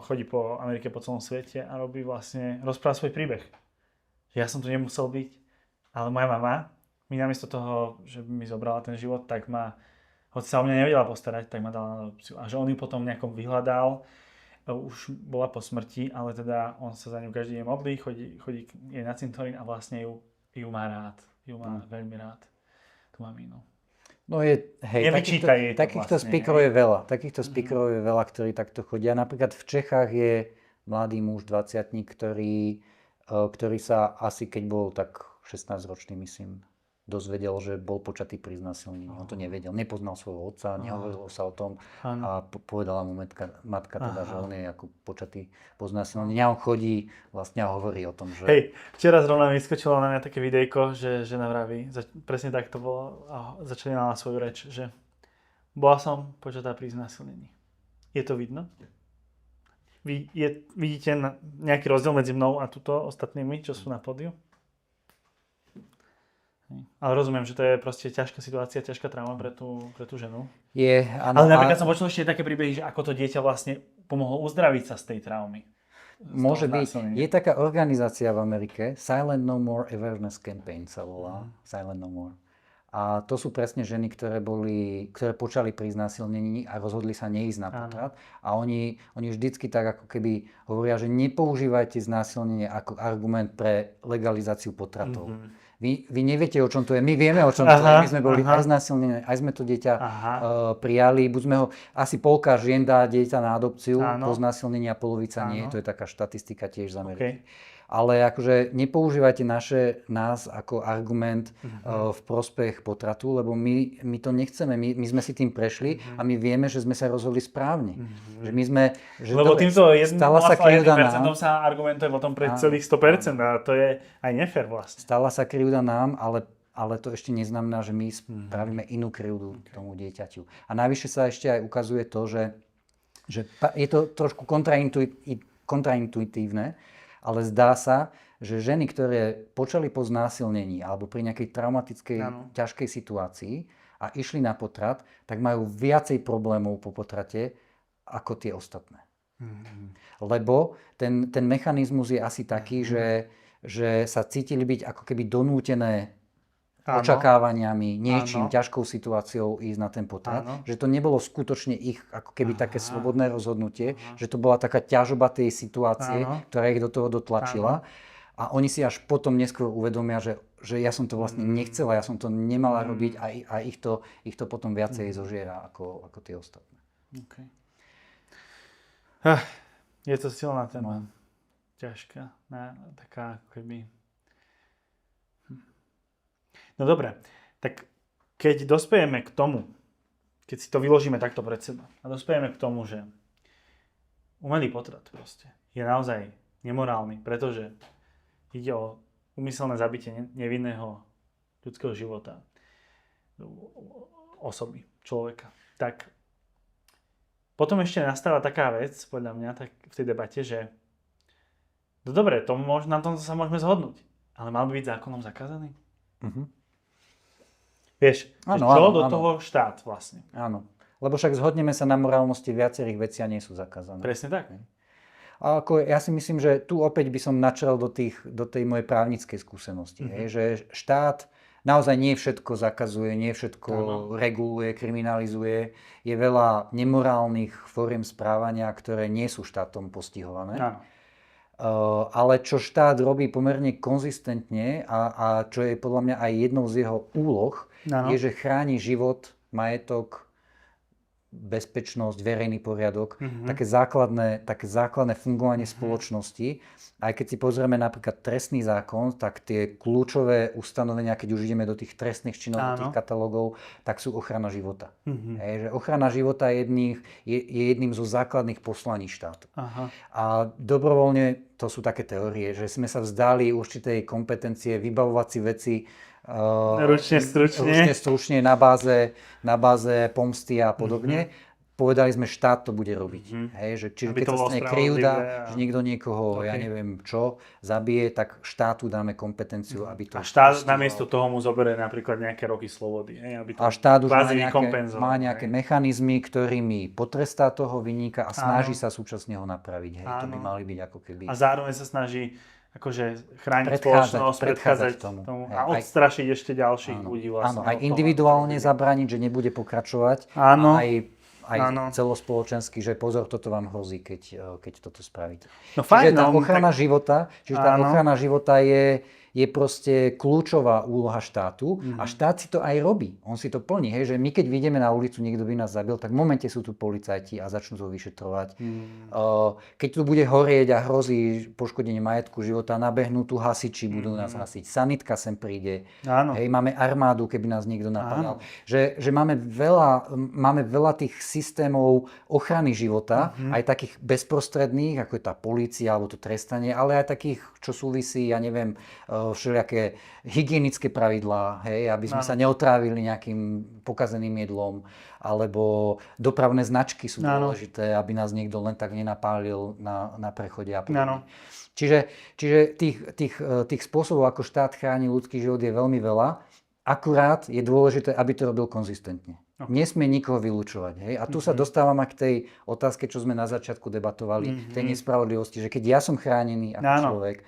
chodí po Amerike, po celom svete a rozpráva svoj príbeh. Že ja som tu nemusel byť, ale moja mama mi namiesto toho, že by mi zobrala ten život, tak hoci sa o mňa nevedela postarať, tak ma dala na adopciu. A že on ju potom nejakom vyhľadal, už bola po smrti, ale teda on sa za ňu každý deň modlí, chodí jej na cintorín a vlastne ju má rád. Ju má veľmi rád, tú mamínu. No takýchto speakerov je veľa. Takýchto speakerov je veľa, ktorí takto chodia. Napríklad v Čechách je mladý muž, 20-tník, ktorý sa asi, keď bol tak 16-ročný, myslím, dozvedel, že bol počatý pri znásilnení. On to nevedel, nepoznal svojho otca, nehovorilo sa o tom a povedala mu matka teda, že on je ako počatý po znásilnení. A on chodí vlastne a hovorí o tom, že... Hej, včera zrovna vyskočilo na mňa také videjko, že žena vraví, presne tak to bolo a začala na svoju reč, že bola som počatá pri znásilnení. Je to vidno? Vidíte nejaký rozdiel medzi mnou a tuto ostatnými, čo sú na pódiu? Ale rozumiem, že to je proste ťažká situácia, ťažká trauma pre tú ženu. Áno, ale napríklad som počul ešte také príbehy, že ako to dieťa vlastne pomohlo uzdraviť sa z tej traumy. Môže byť. Je taká organizácia v Amerike, Silent No More Awareness Campaign sa volá. Silent No More. A to sú presne ženy, ktoré počali pri znásilnení a rozhodli sa neísť na potrat. A oni vždycky tak ako keby hovoria, že nepoužívajte znásilnenie ako argument pre legalizáciu potratov. Vy neviete, o čom to je. My vieme, o čom to je. My sme boli aj znásilnené, aj sme to dieťa prijali. Buď sme ho, asi polka žien dá dieťa na adopciu po znásilnení a polovica nie. To je taká štatistika tiež z Ameriky. Ale akože nepoužívajte nás ako argument v prospech potratu, lebo my to nechceme. My sme si tým prešli a my vieme, že sme sa rozhodli správne. Že my sme... Lebo týmto 1% sa argumentuje potom pre celých 100% a to je aj nefér vlastne. Stala sa krivda nám, ale to ešte neznamená, že my spravíme inú krivdu tomu dieťaťu. A navyše sa ešte aj ukazuje to, že je to trošku kontraintuitívne, ale zdá sa, že ženy, ktoré počali po znásilnení alebo pri nejakej traumatickej, ťažkej situácii a išli na potrat, tak majú viacej problémov po potrate ako tie ostatné. Lebo ten mechanizmus je asi taký, že sa cítili byť ako keby donútené očakávaniami, niečím, ťažkou situáciou ísť na ten potrat. Že to nebolo skutočne ich ako keby také slobodné rozhodnutie, že to bola taká ťažoba tej situácie, ktorá ich do toho dotlačila. A oni si až potom neskôr uvedomia, že ja som to vlastne nechcela, ja som to nemala robiť a ich to potom viacej zožiera ako tie ostatné. Okay. Je to silná téma. Ťažká. Taká ako keby... No dobre, tak keď dospejeme k tomu, keď si to vyložíme takto pred seba a dospejeme k tomu, že umelý potrat proste je naozaj nemorálny, pretože ide o úmyselné zabitie nevinného ľudského života, osoby, človeka, tak potom ešte nastáva taká vec, podľa mňa, tak v tej debate, že no dobre, na tom sa môžeme zhodnúť, ale mal by byť zákonom zakázaný? Vieš, čo do toho štát vlastne. Áno, lebo však zhodneme sa na morálnosti viacerých vecí a nie sú zakázané. Presne tak. A ja si myslím, že tu opäť by som načrel do tej mojej právnickej skúsenosti. Že štát naozaj nie všetko zakazuje, nie všetko reguluje, kriminalizuje. Je veľa nemorálnych fóriem správania, ktoré nie sú štátom postihované. Ale čo štát robí pomerne konzistentne a čo je podľa mňa aj jednou z jeho úloh, je, že chráni život, majetok, bezpečnosť, verejný poriadok, také základné fungovanie spoločnosti. Aj keď si pozrieme napríklad trestný zákon, tak tie kľúčové ustanovenia, keď už ideme do tých trestných činov, do tých katalógov, tak sú ochrana života. Že ochrana života je jedným zo základných poslaní štátu. A dobrovoľne, to sú také teórie, že sme sa vzdali určitej kompetencie vybavovať si veci ručne stručne na báze pomsty a podobne. povedali sme, štát to bude robiť. Hej, že čiže Aby keď to sa bolo stane spravodlivé krivda, a- že niekto niekoho, ja OK. neviem čo, zabije, tak štátu dáme kompetenciu, aby to A štát postihol. namiesto toho mu zoberie napríklad nejaké roky slobody. Hej, aby to A štát už kvázi vykompenzoval, má nejaké hej. mechanizmy, ktorými potrestá toho vinníka a snaží Áno. sa súčasne ho napraviť. Hej, to by Áno. mali byť ako keby... A zároveň sa snaží akože chrániť Predchádzať spoločnosť, predchádzať tomu. tomu Hej, a odstrašiť ešte ďalších áno, ľudí áno, vlastne. aj od toho, individuálne aby to robili. zabrániť, že nebude pokračovať. Áno. A aj Áno. celospoločensky, že pozor, toto vám hrozí, keď toto spravíte. No fajn, Čiže tá no, ochrana tak- života, tá Áno. ochrana života je proste kľúčová úloha štátu a štát si to aj robí. On si to plní. Hej, že my keď vyjdeme na ulicu, niekto by nás zabil, tak v momente sú tu policajti a začnú to vyšetrovať. Keď tu bude horieť a hrozí poškodenie majetku života, nabehnú tu hasiči, budú nás hasiť. Sanitka sem príde. Áno. Hej, máme armádu, keby nás niekto napadal. Že máme veľa tých systémov ochrany života, aj takých bezprostredných, ako je tá polícia alebo to trestanie, ale aj takých, čo súvisí, ja neviem, všelijaké hygienické pravidlá, hej, aby sme sa neotrávili nejakým pokazeným jedlom, alebo dopravné značky sú dôležité, aby nás niekto len tak nenapálil na prechode a podobne. Čiže tých spôsobov, ako štát chráni ľudský život, je veľmi veľa. Akurát je dôležité, aby to robil konzistentne. Nesmie nikoho vylúčovať. Hej? A tu sa dostávam aj k tej otázke, čo sme na začiatku debatovali, tej nespravodlivosti, že keď ja som chránený ako človek,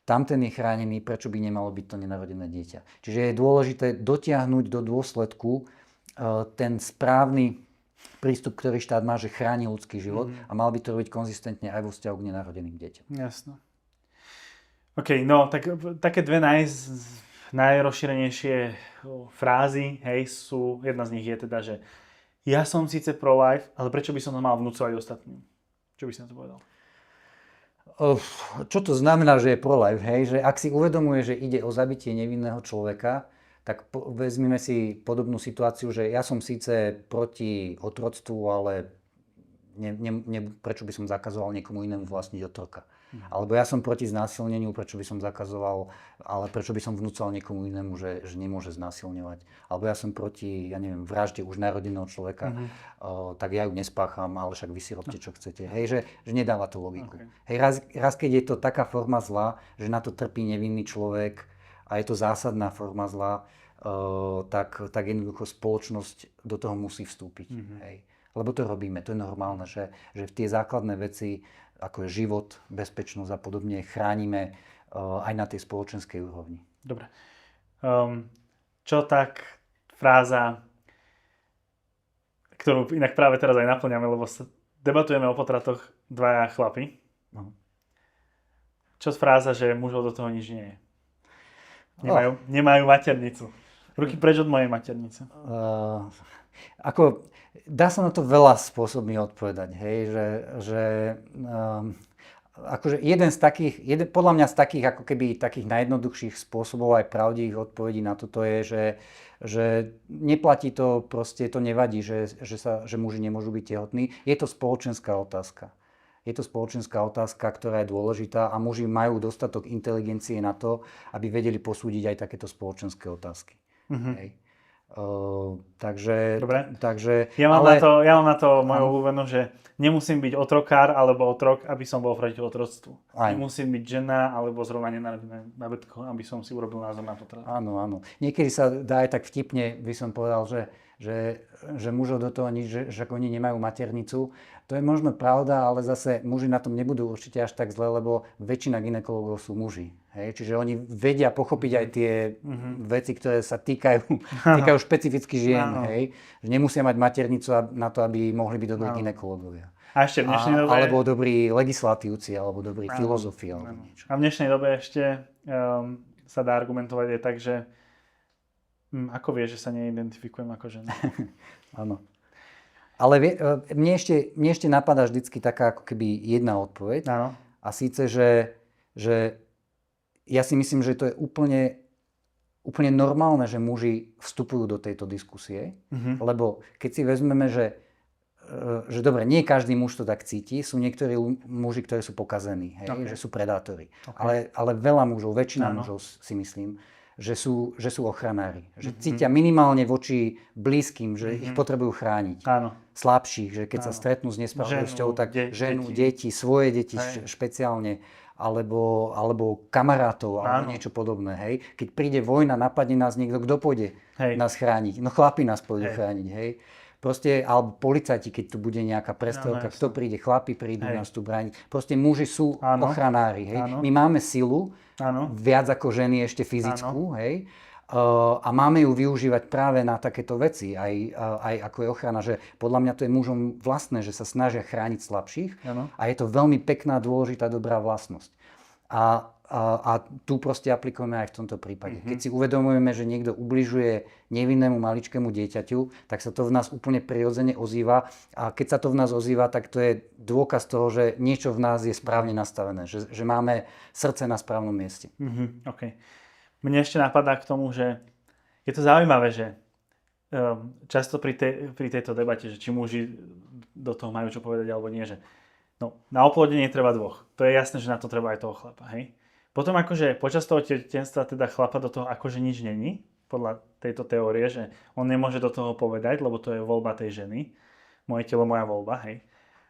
tamten je chránený, prečo by nemalo byť to nenarodené dieťa. Čiže je dôležité dotiahnuť do dôsledku ten správny prístup, ktorý štát má, že chráni ľudský život a mal by to robiť konzistentne aj vo vzťahu k nenarodeným deťom. Jasno. OK, no tak také dve najrozšírenejšie frázy, hej, sú, jedna z nich je teda, že ja som síce pro-life, ale prečo by som to mal vnúcovať ostatným? Čo by si na to povedal? Čo to znamená, že je pro-life? Hej? Že ak si uvedomuje, že ide o zabitie nevinného človeka, tak vezmime si podobnú situáciu, že ja som síce proti otroctvu, ale prečo by som zakazoval niekomu inému vlastniť otroka? Alebo ja som proti znásilneniu, prečo by som zakazoval, ale prečo by som vnúcal niekomu inému, že nemôže znásilňovať. Alebo ja som proti, ja neviem, vražde už narodeného človeka, tak ja ju nespácham, ale však vy si robte, čo chcete. Hej, že nedáva to logiku. Okay. Hej, raz, keď je to taká forma zla, že na to trpí nevinný človek a je to zásadná forma zla, tak jednoducho spoločnosť do toho musí vstúpiť. Hej. Lebo to robíme, to je normálne, že tie základné veci, ako je život, bezpečnosť a podobne, chránime aj na tej spoločenskej úrovni. Dobre. Čo tak fráza, ktorú inak práve teraz aj naplňame, lebo debatujeme o potratoch dvaja chlapi. No. Čo fráza, že mužov do toho nič nie je? Nemajú maternicu. Ruky preč od mojej maternice. Dá sa na to veľa spôsobmi odpovedať, hej, že akože podľa mňa z takých ako keby takých najjednoduchších spôsobov aj pravdivých odpovedí na toto je, že neplatí to, proste to nevadí, že muži nemôžu byť tehotní. Je to spoločenská otázka. Je to spoločenská otázka, ktorá je dôležitá a muži majú dostatok inteligencie na to, aby vedeli posúdiť aj takéto spoločenské otázky. Hej. Takže ja mám na to moju obľúbenú, že nemusím byť otrokár alebo otrok, aby som bol proti otroctvu. Nemusím byť žena alebo zrovna nenarodené bábätko, aby som si urobil názor na potrat. Áno. Niekedy sa dá aj tak vtipne, by som povedal, že mužov do toho nič, že oni nemajú maternicu. To je možno pravda, ale zase muži na tom nebudú určite až tak zle, lebo väčšina gynekológov sú muži. Hej? Čiže oni vedia pochopiť aj tie veci, ktoré sa týkajú špecificky žien. Hej? Že nemusia mať maternicu na to, aby mohli byť dobrí gynekológovia. A ešte v dnešnej dobe... Alebo dobrí legislatívci, alebo dobrí filozofi. Alebo niečo. A v dnešnej dobe ešte sa dá argumentovať aj tak, že ako vieš, že sa neidentifikujem ako žena? Áno. Ale mne ešte napadá vždycky taká ako keby jedna odpoveď. Áno. A síce, že ja si myslím, že to je úplne normálne, že muži vstupujú do tejto diskusie. Lebo keď si vezmeme, že dobre, nie každý muž to tak cíti, sú niektorí muži, ktorí sú pokazení, hej, že sú predátori. Ale veľa mužov, väčšina mužov si myslím, že sú ochranári. Že cítia minimálne voči blízkym, že ich potrebujú chrániť. Áno. Slabších, že keď sa stretnú s nespravodlivosťou, tak ženu, deti, svoje deti špeciálne, alebo kamarátov, alebo niečo podobné. Hej. Keď príde vojna, napadne nás niekto, kto pôjde nás chrániť? No chlapi nás pôjdu chrániť. Hej. Proste, alebo policajti, keď tu bude nejaká prestrelka, kto príde? Chlapi prídu nás tu brániť. Proste muži sú ochranári. Hej. My máme silu, viac ako ženy ešte fyzickú, hej. A máme ju využívať práve na takéto veci, aj ako je ochrana, že podľa mňa to je mužom vlastné, že sa snažia chrániť slabších a je to veľmi pekná, dôležitá, dobrá vlastnosť. A tu proste aplikujeme aj v tomto prípade. Keď si uvedomujeme, že niekto ubližuje nevinnému maličkému dieťaťu, tak sa to v nás úplne prirodzene ozýva. A keď sa to v nás ozýva, tak to je dôkaz toho, že niečo v nás je správne nastavené. Že máme srdce na správnom mieste. OK. Mne ešte napadá k tomu, že je to zaujímavé, že často pri tejto debate, že či muži do toho majú čo povedať alebo nie, že na oplodnenie treba dvoch. To je jasné, že na to treba aj toho chlapa, hej? Potom akože počas toho tehotenstva teda chlapa do toho akože nič není, podľa tejto teórie, že on nemôže do toho povedať, lebo to je voľba tej ženy. Moje telo, moja voľba, hej.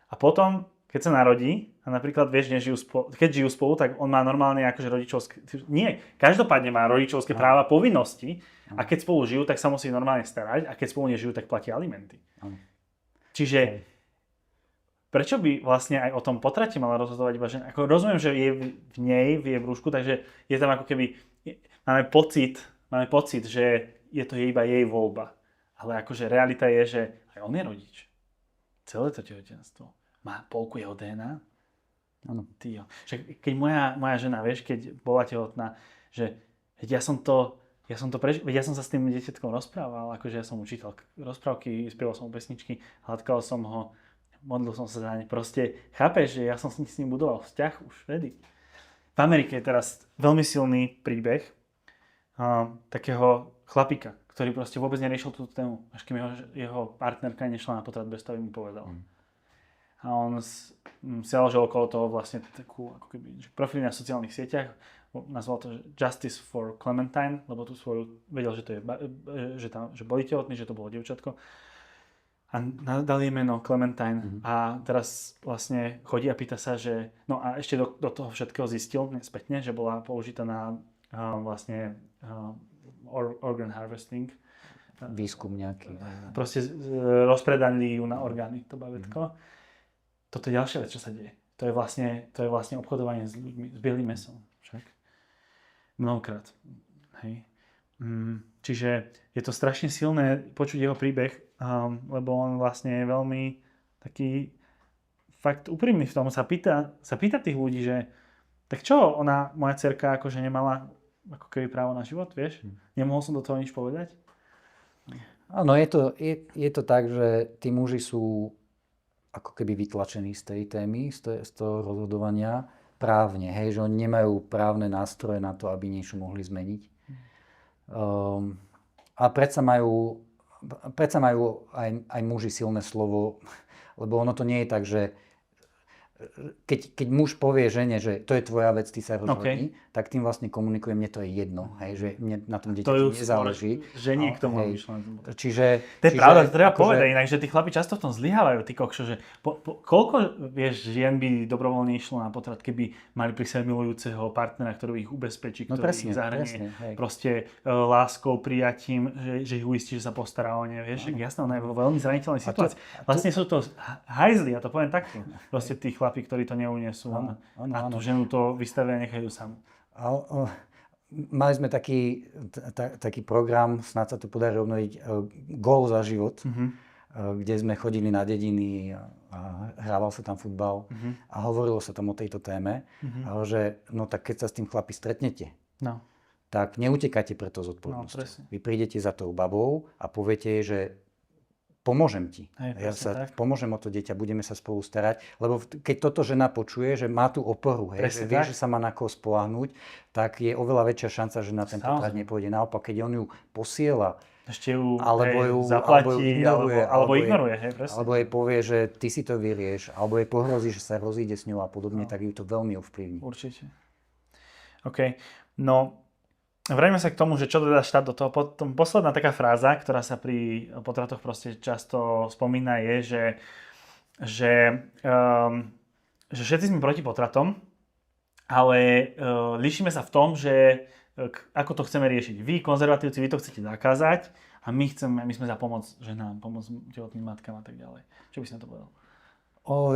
A potom, keď sa narodí a napríklad vieš, keď žijú spolu, tak on má normálne akože rodičovské... Nie, každopádne má rodičovské práva, povinnosti a keď spolu žijú, tak sa musí normálne starať a keď spolu nežijú, tak platia alimenty. Čiže prečo by vlastne aj o tom potrate mala rozhodovať iba žena? Ako rozumiem, že je v nej, v jej brúšku, takže je tam ako keby... Máme pocit, že je to iba jej voľba. Ale akože realita je, že aj on je rodič. Celé to tehotenstvo má polku jeho DNA. Áno. Keď moja žena, vieš, keď bola tehotná, že ja som sa s tým dieťatkom rozprával, akože ja som mu čítal rozprávky, spieval som mu pesničky, hladkal som ho, modlil som sa za ne. Proste chápeš, že ja som s ním budoval vzťah už vtedy. V Amerike je teraz veľmi silný príbeh takého chlapika, ktorý proste vôbec neriešil túto tému, až kým jeho partnerka nešla na potrat bez toho, mu povedal. A on si založil okolo toho vlastne takú ako keby profily na sociálnych sieťach, nazval to Justice for Clementine, lebo tú svoju vedel, že to je, že boli tehotní, že to bolo dievčatko. A dal jej meno Clementine a teraz vlastne chodí a pýta sa, že... No a ešte do toho všetkého zistil spätne, že bola použitá na vlastne organ harvesting. Výskum nejaký. Proste rozpredali ju na orgány, to bábätko. Toto je ďalšia vec, čo sa deje. To je vlastne obchodovanie s ľuďmi, s bielým mäsom. Však? Mnohokrát. Hej. Čiže je to strašne silné počuť jeho príbeh, lebo on vlastne je veľmi taký fakt úprimný v tom. Sa pýta tých ľudí, že tak čo, moja dcerka akože nemala ako keby právo na život, vieš? Nemohol som do toho nič povedať? Áno, je to tak, že tí muži sú ako keby vytlačení z tej témy, z toho rozhodovania právne, hej, že oni nemajú právne nástroje na to, aby niečo mohli zmeniť. A predsa majú aj muži silné slovo, lebo ono to nie je tak, že keď muž povie žene, že to je tvoja vec, ty sa rozhodni, tak tým vlastne komunikuje, mne to je jedno, hej, že mne na tom dieťaťu nezáleží. Ženie k tomu Čiže to je pravda, to treba povedať, inak, že tí chlapi často v tom zlyhávajú, tí kokšo, že koľko, vieš, žien by dobrovoľne išlo na potrat, keby mali pri sebe milujúceho partnera, ktorý ich ubezpečí, ktorý ich zahrnie proste láskou, prijatím, že ich uistí, že sa postará o ne, vieš, jasné, ona je vo veľmi zraniteľnej situácii. Vlastne sú to hajzli, ja to poviem takto, proste tí chlapi, ktorí to neuniesú a tú ženu to vystavia, nechajú samú. Mali sme taký program, snáď sa to podarí obnoviť, Gól za život, kde sme chodili na dediny a hrával sa tam futbal a hovorilo sa tam o tejto téme, že no tak keď sa s tým chlapi stretnete, tak neutekáte preto zodpovednosťou. Vy prídete za tou babou a poviete jej, že pomôžem ti. Ja sa pomôžem o to dieťa, budeme sa spolu starať. Lebo keď toto žena počuje, že má tú oporu, že vie, že sa má na koho spoľahnúť, tak je oveľa väčšia šanca, že na ten potrat nepôjde. Naopak, keď on ju posiela, ešte ju zaplatí, alebo ignoruje. Alebo jej povie, že ty si to vyrieš, alebo jej pohrozí, že sa rozíde s ňou a podobne, tak ju to veľmi ovplyvní. Určite. OK. No, Vráťme sa k tomu, že čo dodá štát do toho. Potom posledná taká fráza, ktorá sa pri potratoch proste často spomína je, že, um, že všetci sme proti potratom, ale líšime sa v tom, že ako to chceme riešiť. Vy, konzervatívci, vy to chcete zakázať a my sme za pomoc ženám, pomoc tehotným matkám a tak ďalej. Čo by si na to povedal?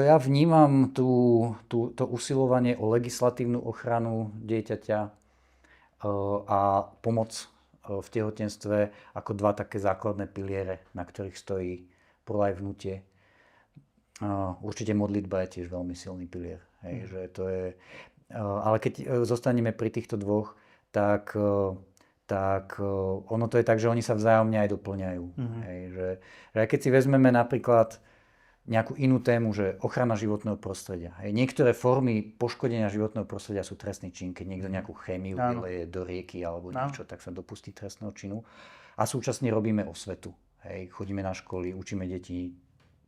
Ja vnímam to usilovanie o legislatívnu ochranu dieťaťa a pomoc v tehotenstve ako dva také základné piliere, na ktorých stojí pro-life hnutie. Určite modlitba je tiež veľmi silný pilier. Hej, že to je, ale keď zostaneme pri týchto dvoch, tak ono to je tak, že oni sa vzájomne aj doplňajú. Hej, že keď si vezmeme napríklad nejakú inú tému, že ochrana životného prostredia. Hej. Niektoré formy poškodenia životného prostredia sú trestný čin, keď niekto nejakú chémiu vyleje do rieky alebo niečo, tak sa dopustí trestného činu. A súčasne robíme osvetu. Hej. Chodíme na školy, učíme deti.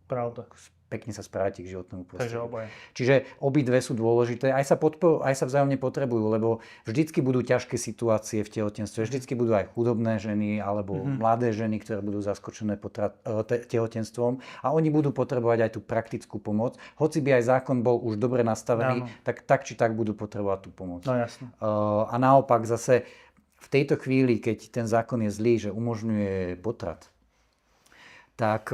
Pravda. Pekne sa správate k životnému prostrediu. Takže oboje. Čiže obidve sú dôležité, aj sa vzájomne potrebujú, lebo vždycky budú ťažké situácie v tehotenstve, vždycky budú aj chudobné ženy alebo mladé ženy, ktoré budú zaskočené tehotenstvom a oni budú potrebovať aj tú praktickú pomoc. Hoci by aj zákon bol už dobre nastavený, tak či tak budú potrebovať tú pomoc. No jasne. A naopak zase v tejto chvíli, keď ten zákon je zlý, že umožňuje potrat, tak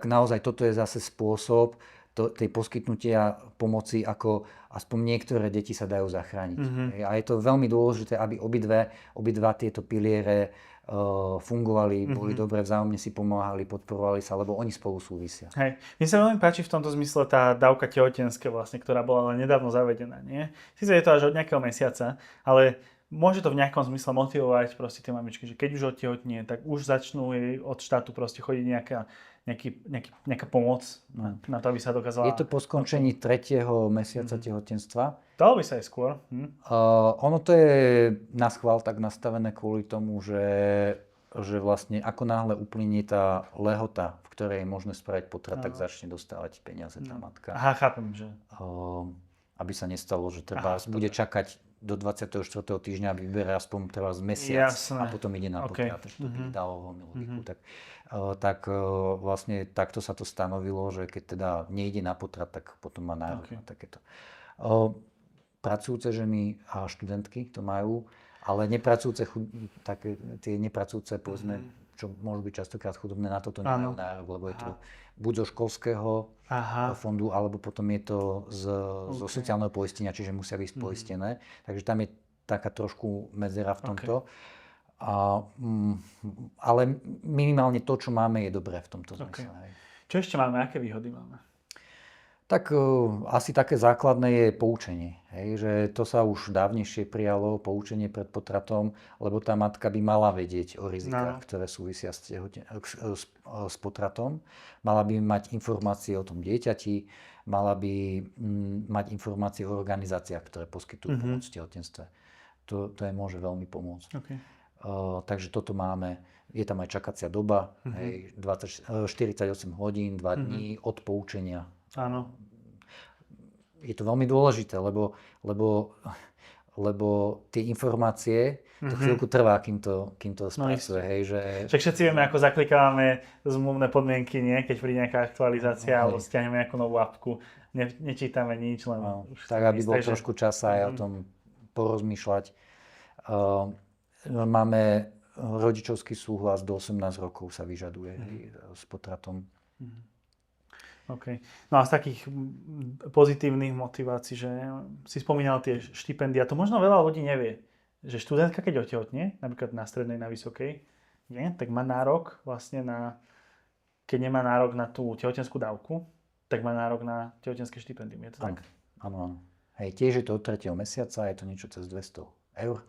naozaj toto je zase spôsob tej poskytnutia pomoci, ako aspoň niektoré deti sa dajú zachrániť. A je to veľmi dôležité, aby obidva tieto piliere fungovali, boli dobre, vzájomne si pomáhali, podporovali sa, lebo oni spolu súvisia. Hej. Mne sa veľmi páči v tomto zmysle tá dávka tehotenská vlastne, ktorá bola len nedávno zavedená, nie? Sice je to až od nejakého mesiaca, ale môže to v nejakom zmysle motivovať proste tie mamičky, že keď už odtehotnie, tak už začnú jej od štátu proste chodiť nejaká pomoc na to, aby sa dokázala... Je to po skončení 3. mesiaca tehotenstva. Dalo by sa aj skôr. Ono to je na schvál tak nastavené kvôli tomu, že vlastne ako náhle uplynie tá lehota, v ktorej je možné spraviť potrat, tak začne dostávať peniaze tá matka. Aha, chápem, že... Aby sa nestalo, že treba bude čakať do 24. týždňa, aby vyberal aspoň treba z mesiac a potom ide na potrat. To by dalo veľmi logiku. Tak vlastne takto sa to stanovilo, že keď teda nejde na potrat, tak potom má nárok na takéto. Pracujúce ženy a študentky to majú, ale tie nepracujúce, povedzme, čo môžu byť častokrát chudobné, na toto nemajú nárok, lebo je to buď zo školského fondu, alebo potom je to zo sociálneho poistenia, čiže musia byť poistené. Takže tam je taká trošku medzera v tomto. Ale minimálne to, čo máme, je dobré v tomto zmysle. Čo ešte máme? Aké výhody máme? Tak asi také základné je poučenie. Hej, že to sa už dávnejšie prijalo, poučenie pred potratom, lebo tá matka by mala vedieť o rizikách, ktoré súvisia s potratom. Mala by mať informácie o tom dieťati, mala by mať informácie o organizáciách, ktoré poskytujú pomoc v tehotenstve. To je môže veľmi pomôcť. Takže toto máme. Je tam aj čakacia doba, hej, 48 hodín, 2 dní od poučenia. Áno. Je to veľmi dôležité, lebo tie informácie, to chvíľku trvá, kým to spracuje. Hej, že... Však všetci vieme, ako zaklikávame zmluvné podmienky, nie? Keď príde nejaká aktualizácia alebo stiahneme nejakú novú apku. Nečítame nič, len... Tak, aby bol trošku časa aj o tom porozmýšľať. Máme rodičovský súhlas do 18 rokov sa vyžaduje s potratom. Okay. No a z takých pozitívnych motivácií, že si spomínal tie štipendia, to možno veľa ľudí nevie, že študentka, keď otehotne, napríklad na strednej, na vysokej, nie, tak má nárok vlastne keď nemá nárok na tú tehotenskú dávku, tak má nárok na tehotenské štipendium. Je to tak? Áno. Hej, tiež je to od 3. mesiaca, je to niečo cez 200 eur.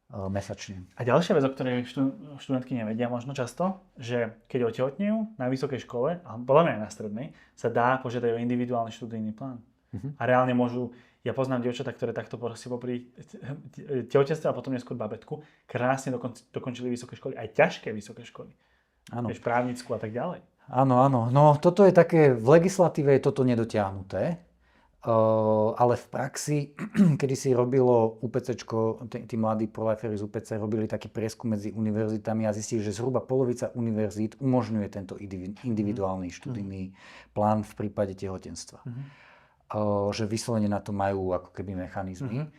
Mesačne. A ďalšia vec, o ktorej študentky nevedia možno často, že keď otehotnejú na vysokej škole, a podľa mňa aj na strednej, sa dá požiadať o individuálny študijný plán. A reálne môžu, ja poznám dievčatá, ktoré takto popri tehotenstve a potom neskôr babetku, krásne dokončili vysoké školy, aj ťažké vysoké školy. Áno. Vieš, právnickú a tak ďalej. Áno. No toto je také, v legislatíve je toto nedotiahnuté. Ale v praxi, kedy si robilo UPCčko, tí mladí proliferi z UPC robili taký prieskum medzi univerzitami a zistili, že zhruba polovica univerzít umožňuje tento individuálny študijný plán v prípade tehotenstva. Že vyslovene na to majú ako keby mechanizmy.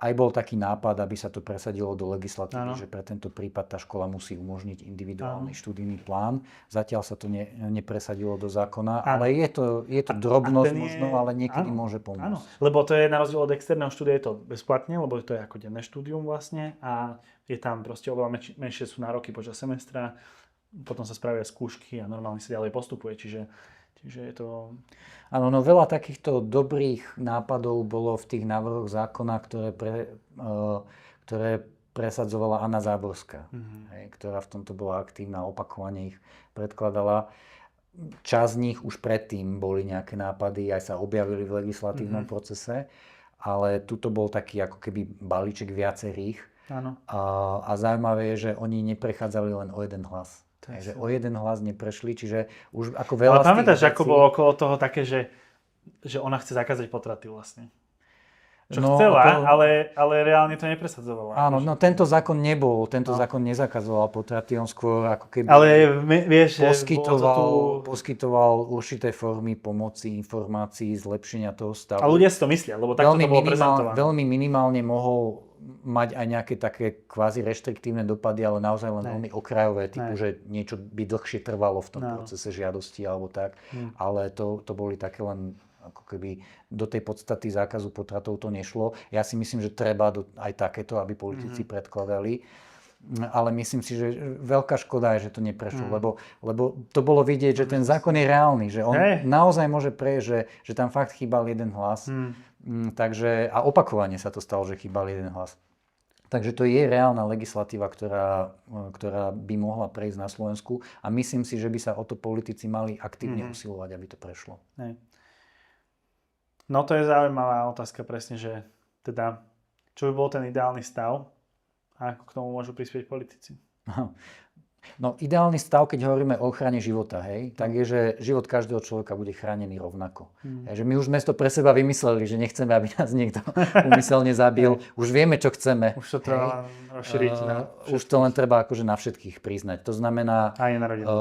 Aj bol taký nápad, aby sa to presadilo do legislatívy, že pre tento prípad tá škola musí umožniť individuálny študijný plán. Zatiaľ sa to nepresadilo do zákona, ale je to drobnosť možno, ale niekedy môže pomôcť. Áno, lebo to je na rozdiel od externého štúdia, je to bezplatne, lebo to je ako denné štúdium vlastne a je tam proste oveľa menšie sú nároky počas semestra, potom sa spravia skúšky a normálne sa ďalej postupuje, čiže je to... Áno, no veľa takýchto dobrých nápadov bolo v tých návrhoch zákona, ktoré presadzovala Anna Záborská, ktorá v tomto bola aktívna, opakovane ich predkladala. Časť z nich už predtým boli nejaké nápady, aj sa objavili v legislatívnom procese, ale tuto bol taký ako keby balíček viacerých. Áno. A zaujímavé je, že oni neprechádzali len o jeden hlas. Takže o jeden hlas neprešli, čiže už ako veľa... Ale pamätáš, ako bolo okolo toho také, že ona chce zakázať potraty vlastne? Čo chcela, ale reálne to nepresadzovala. Áno, no tento zákon zákon nezakazoval potraty, on skôr ako keby poskytoval určité formy pomoci, informácií, zlepšenia toho stavu. A ľudia si to myslia, lebo takto to bolo prezentované. Veľmi minimálne mohol mať aj nejaké také kvázi reštriktívne dopady, ale naozaj len veľmi okrajové, typu, že niečo by dlhšie trvalo v tom procese žiadosti alebo tak. Ale to boli také len ako keby do tej podstaty zákazu potratov to nešlo. Ja si myslím, že treba aj takéto, aby politici predkladali. Ale myslím si, že veľká škoda je, že to neprešlo, lebo to bolo vidieť, že ten zákon je reálny, že on naozaj môže prejsť, že tam fakt chýbal jeden hlas. Takže, a opakovane sa to stalo, že chýbal jeden hlas. Takže to je reálna legislatíva, ktorá by mohla prejsť na Slovensku a myslím si, že by sa o to politici mali aktívne usilovať, aby to prešlo. No to je zaujímavá otázka presne, že teda čo by bol ten ideálny stav a ako k tomu môžu prispieť politici? No ideálny stav, keď hovoríme o ochrane života, tak je, že život každého človeka bude chránený rovnako. Takže my už sme to pre seba vymysleli, že nechceme, aby nás niekto úmyselne zabil. Už vieme, čo chceme. Už to treba rozšíriť. Už to len treba akože na všetkých priznať. To znamená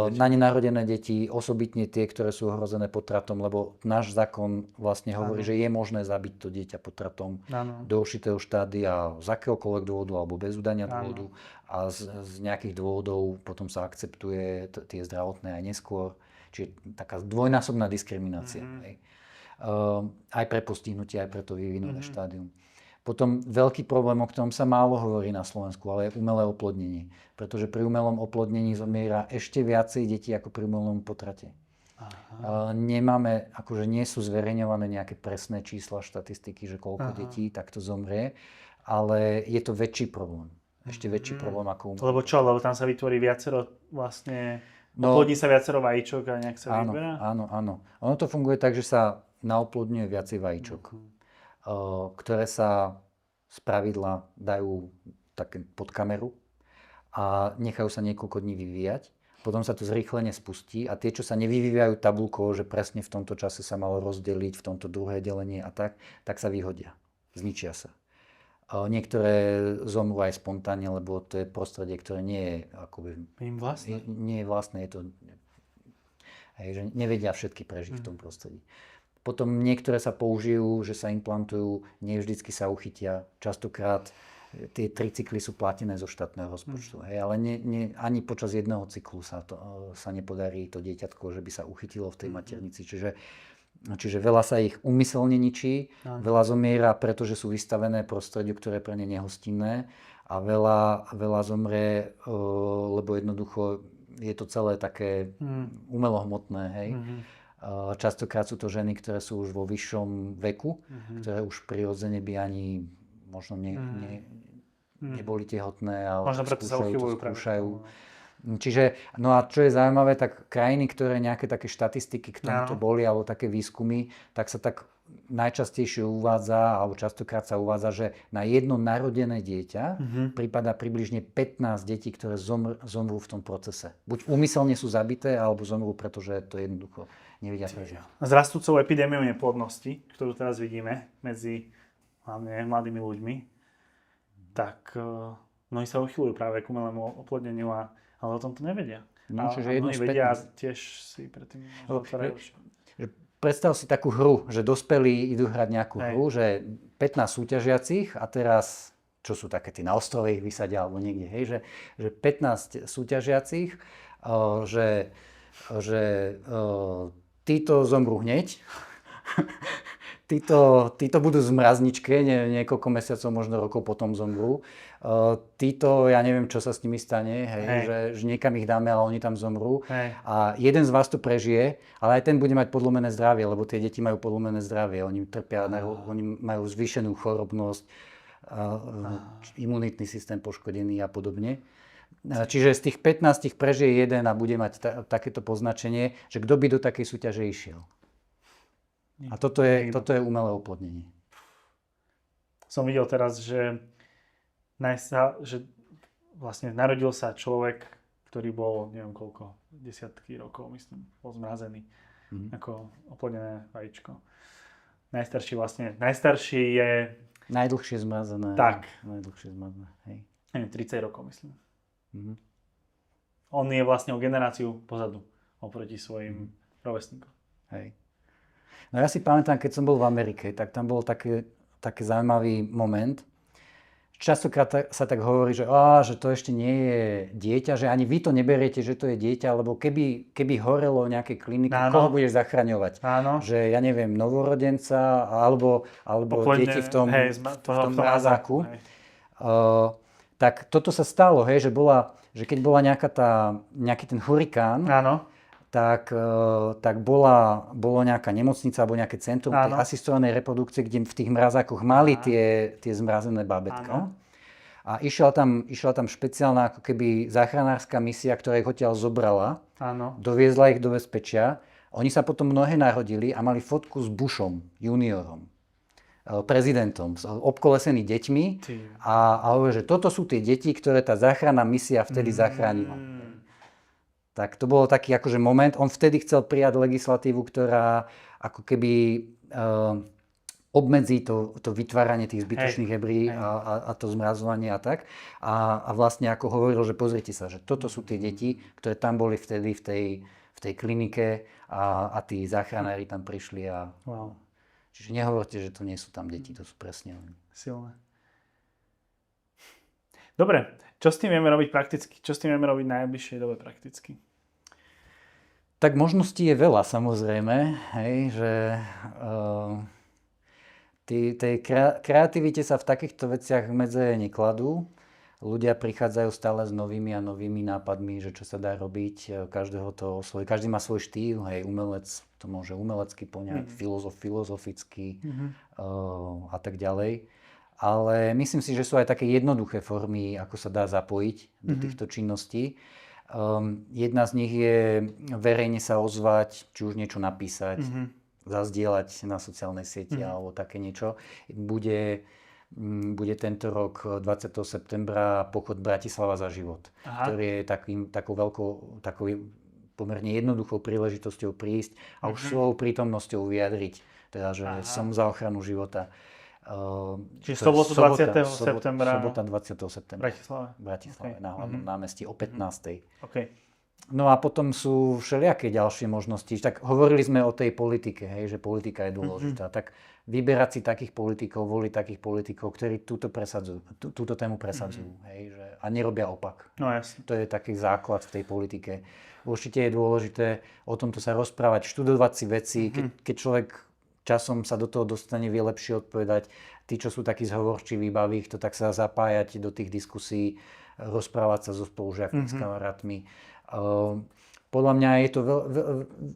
na nenarodené deti, osobitne tie, ktoré sú ohrozené potratom, lebo náš zákon vlastne hovorí, že je možné zabiť to dieťa potratom do určitého štádia z akéhokoľvek dôvodu alebo bez udania dôvodu. A z nejakých dôvodov potom sa akceptuje tie zdravotné aj neskôr. Čiže taká dvojnásobná diskriminácia. Aj pre postihnutie, aj pre to vývinové štádium. Potom veľký problém, o ktorom sa málo hovorí na Slovensku, ale je umelé oplodnenie. Pretože pri umelom oplodnení zomiera ešte viacej detí ako pri umelom potrate. Nemáme, akože nie sú zverejňované nejaké presné čísla, štatistiky, že koľko detí takto zomrie, ale je to väčší problém. Ešte väčší problém ako umelé. Lebo čo? Lebo tam sa vytvorí viacero vlastne... Oplodní sa viacero vajíčok a nejak sa vyberá? Áno. Ono to funguje tak, že sa naoplodňuje viacej vajíčok, ktoré sa spravidla dajú také pod kameru a nechajú sa niekoľko dní vyvíjať. Potom sa to zrýchlene spustí a tie, čo sa nevyvíjajú tabuľkou, že presne v tomto čase sa malo rozdeliť, v tomto druhé delenie a tak sa vyhodia. Zničia sa. Niektoré zomrú aj spontánne, lebo to je prostredie, ktoré nie je akoby... Nie je vlastné, je to... že nevedia všetky prežiť v tom prostredí. Potom niektoré sa použijú, že sa implantujú, nie vždycky sa uchytia. Častokrát tie 3 cykly sú platené zo štátneho rozpočtu. Ale ani počas jedného cyklu sa nepodarí to dieťatko, že by sa uchytilo v tej maternici. Čiže veľa sa ich úmyselne ničí, veľa zomiera, pretože sú vystavené prostrediu, ktoré je pre ne nehostinné a veľa zomrie, lebo jednoducho je to celé také umelohmotné. Častokrát sú to ženy, ktoré sú už vo vyššom veku, ktoré už prirodzene by ani možno neboli tehotné, ale skúšajú. Čiže, no a čo je zaujímavé, tak krajiny, ktoré nejaké také štatistiky k tomuto boli, alebo také výskumy, tak sa tak najčastejšie uvádza, alebo častokrát sa uvádza, že na jedno narodené dieťa prípada približne 15 detí, ktoré zomrú v tom procese. Buď úmyselne sú zabité, alebo zomrú, pretože to jednoducho nevedia prežiť. S rastúcou epidémiou neplodnosti, ktorú teraz vidíme medzi hlavne mladými ľuďmi, tak mnohí sa uchyľujú práve k umelému oplodneniu, ale o tom to nevedia. No, čiže mnohí vedia tiež si predtým otvárajú. Predstav si takú hru, že dospelí idú hrať nejakú hru, že 15 súťažiacich a teraz, čo sú také tí na ostrove ich vysadia alebo niekde, hej, že 15 súťažiacich, že títo zomrú hneď, títo budú v zmrazničke, niekoľko mesiacov, možno rokov potom zomrú. Títo, ja neviem, čo sa s nimi stane, hej. Že niekam ich dáme, ale oni tam zomrú. Hej. A jeden z vás to prežije, ale aj ten bude mať podlomené zdravie, lebo tie deti majú podlomené zdravie. Oni trpia, oni majú zvýšenú chorobnosť, imunitný systém poškodený a podobne. Čiže z tých 15 prežije jeden a bude mať takéto poznačenie, že kto by do takej súťaže išiel. A toto je umelé oplodnenie. Som videl teraz, že vlastne narodil sa človek, ktorý bol, neviem koľko, desiatky rokov, myslím, bol zmrazený. Ako oplodnené vajíčko. Najstarší je... Najdlhšie zmrazené. Tak. Najdlhšie zmrazené, hej. Neviem, 30 rokov, myslím. On je vlastne o generáciu pozadu oproti svojim rovesníkom. Hej. No ja si pamätám, keď som bol v Amerike, tak tam bol taký zaujímavý moment. Častokrát sa tak hovorí, že to ešte nie je dieťa, že ani vy to neberiete, že to je dieťa, lebo keby horelo nejaké kliniky, koho budeš zachraňovať? Áno. Že ja neviem, novorodenca alebo deti v tom mrazáku. Tak toto sa stalo, hej, že keď bola nejaký ten hurikán, tak bolo nejaká nemocnica alebo nejaké centrum tej asistovanej reprodukcie, kde v tých mrazákoch mali tie zmrazené bábätká. A išla tam špeciálna ako keby záchranárska misia, ktorá ich odtiaľ zobrala, doviezla ich do bezpečia. Oni sa potom mnohé narodili a mali fotku s Bushom juniorom, prezidentom, obkolesený deťmi a hovorí, že toto sú tie deti, ktoré tá záchranná misia vtedy zachránila. Tak to bolo taký akože moment. On vtedy chcel prijať legislatívu, ktorá ako keby obmedzí to vytváranie tých zbytočných embryí a to zmrazovanie a tak. A vlastne ako hovoril, že pozrite sa, že toto sú tie deti, ktoré tam boli vtedy v tej klinike a tí záchranári tam prišli a... Wow. Čiže nehovorte, že to nie sú tam deti, to sú presne oni. Silné. Dobre, čo s tým vieme robiť prakticky? Čo s tým vieme robiť v najbližšej dobe prakticky? Tak možností je veľa, samozrejme. Hej, že tej kreativite sa v takýchto veciach medze nekladú. Ľudia prichádzajú stále s novými a novými nápadmi, že čo sa dá robiť. Každý má svoj štýl. Hej, umelec to môže umelecky poňať, filozoficky a tak ďalej. Ale myslím si, že sú aj také jednoduché formy, ako sa dá zapojiť do týchto činností. Jedna z nich je verejne sa ozvať, či už niečo napísať, zazdieľať na sociálnej sieti alebo také niečo. Bude tento rok 20. septembra pochod Bratislava za život, ktorý je takou pomerne jednoduchou príležitosťou prísť a už svojou prítomnosťou vyjadriť, teda, že som za ochranu života. Čiže sobotu 20. septembra. Sobota 20. septembra. Bratislave, na hlavnom námestí o 15. Okay. No a potom sú všelijaké ďalšie možnosti. Tak hovorili sme o tej politike, hej, že politika je dôležitá. Tak vyberať si takých politikov, voliť takých politikov, ktorí túto tému presadzujú. Hej, a nerobia opak. No jasne. To je taký základ v tej politike. Určite je dôležité o tomto sa rozprávať, študovať si veci, keď človek časom sa do toho dostane, vie lepšie odpovedať. Tí, čo sú takí zhovorčiví, baví ich to, tak sa zapájať do tých diskusí, rozprávať sa so spolužiakmi, s kamarátmi. Podľa mňa je to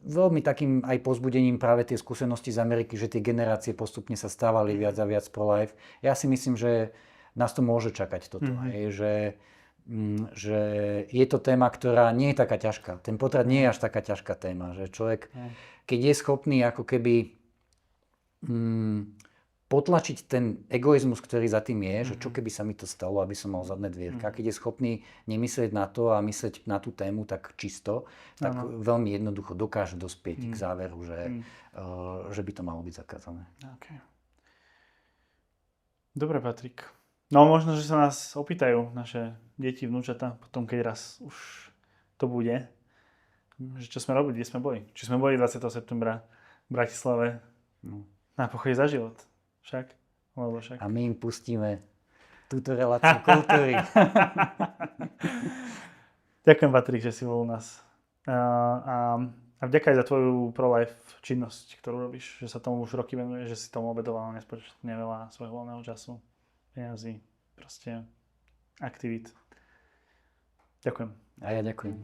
veľmi takým aj povzbudením práve tie skúsenosti z Ameriky, že tie generácie postupne sa stávali viac a viac pro-life. Ja si myslím, že nás to môže čakať toto. Že je to téma, ktorá nie je taká ťažká. Ten potrat nie je až taká ťažká téma. Že človek, keď je schopný ako keby potlačiť ten egoizmus, ktorý za tým je, že čo keby sa mi to stalo, aby som mal zadné dvierka. Keď je schopný nemyslieť na to a myslieť na tú tému tak čisto, tak veľmi jednoducho dokáže dospieť k záveru, že by to malo byť zakázané. Okay. Dobre, Patrik. No možno, že sa nás opýtajú naše deti, vnúčata, potom keď raz už to bude, že čo sme robili, kde sme boli. Či sme boli 20. septembra v Bratislave na pochode za život. Však? A my im pustíme túto reláciu kultúry. Ďakujem, Patrik, že si bol u nás. A vďaka aj za tvoju pro-life činnosť, ktorú robíš, že sa tomu už roky venuješ, že si tomu obedoval nespočetne veľa svojho voľného času, peniazy, proste aktivít. Ďakujem. A ja ďakujem.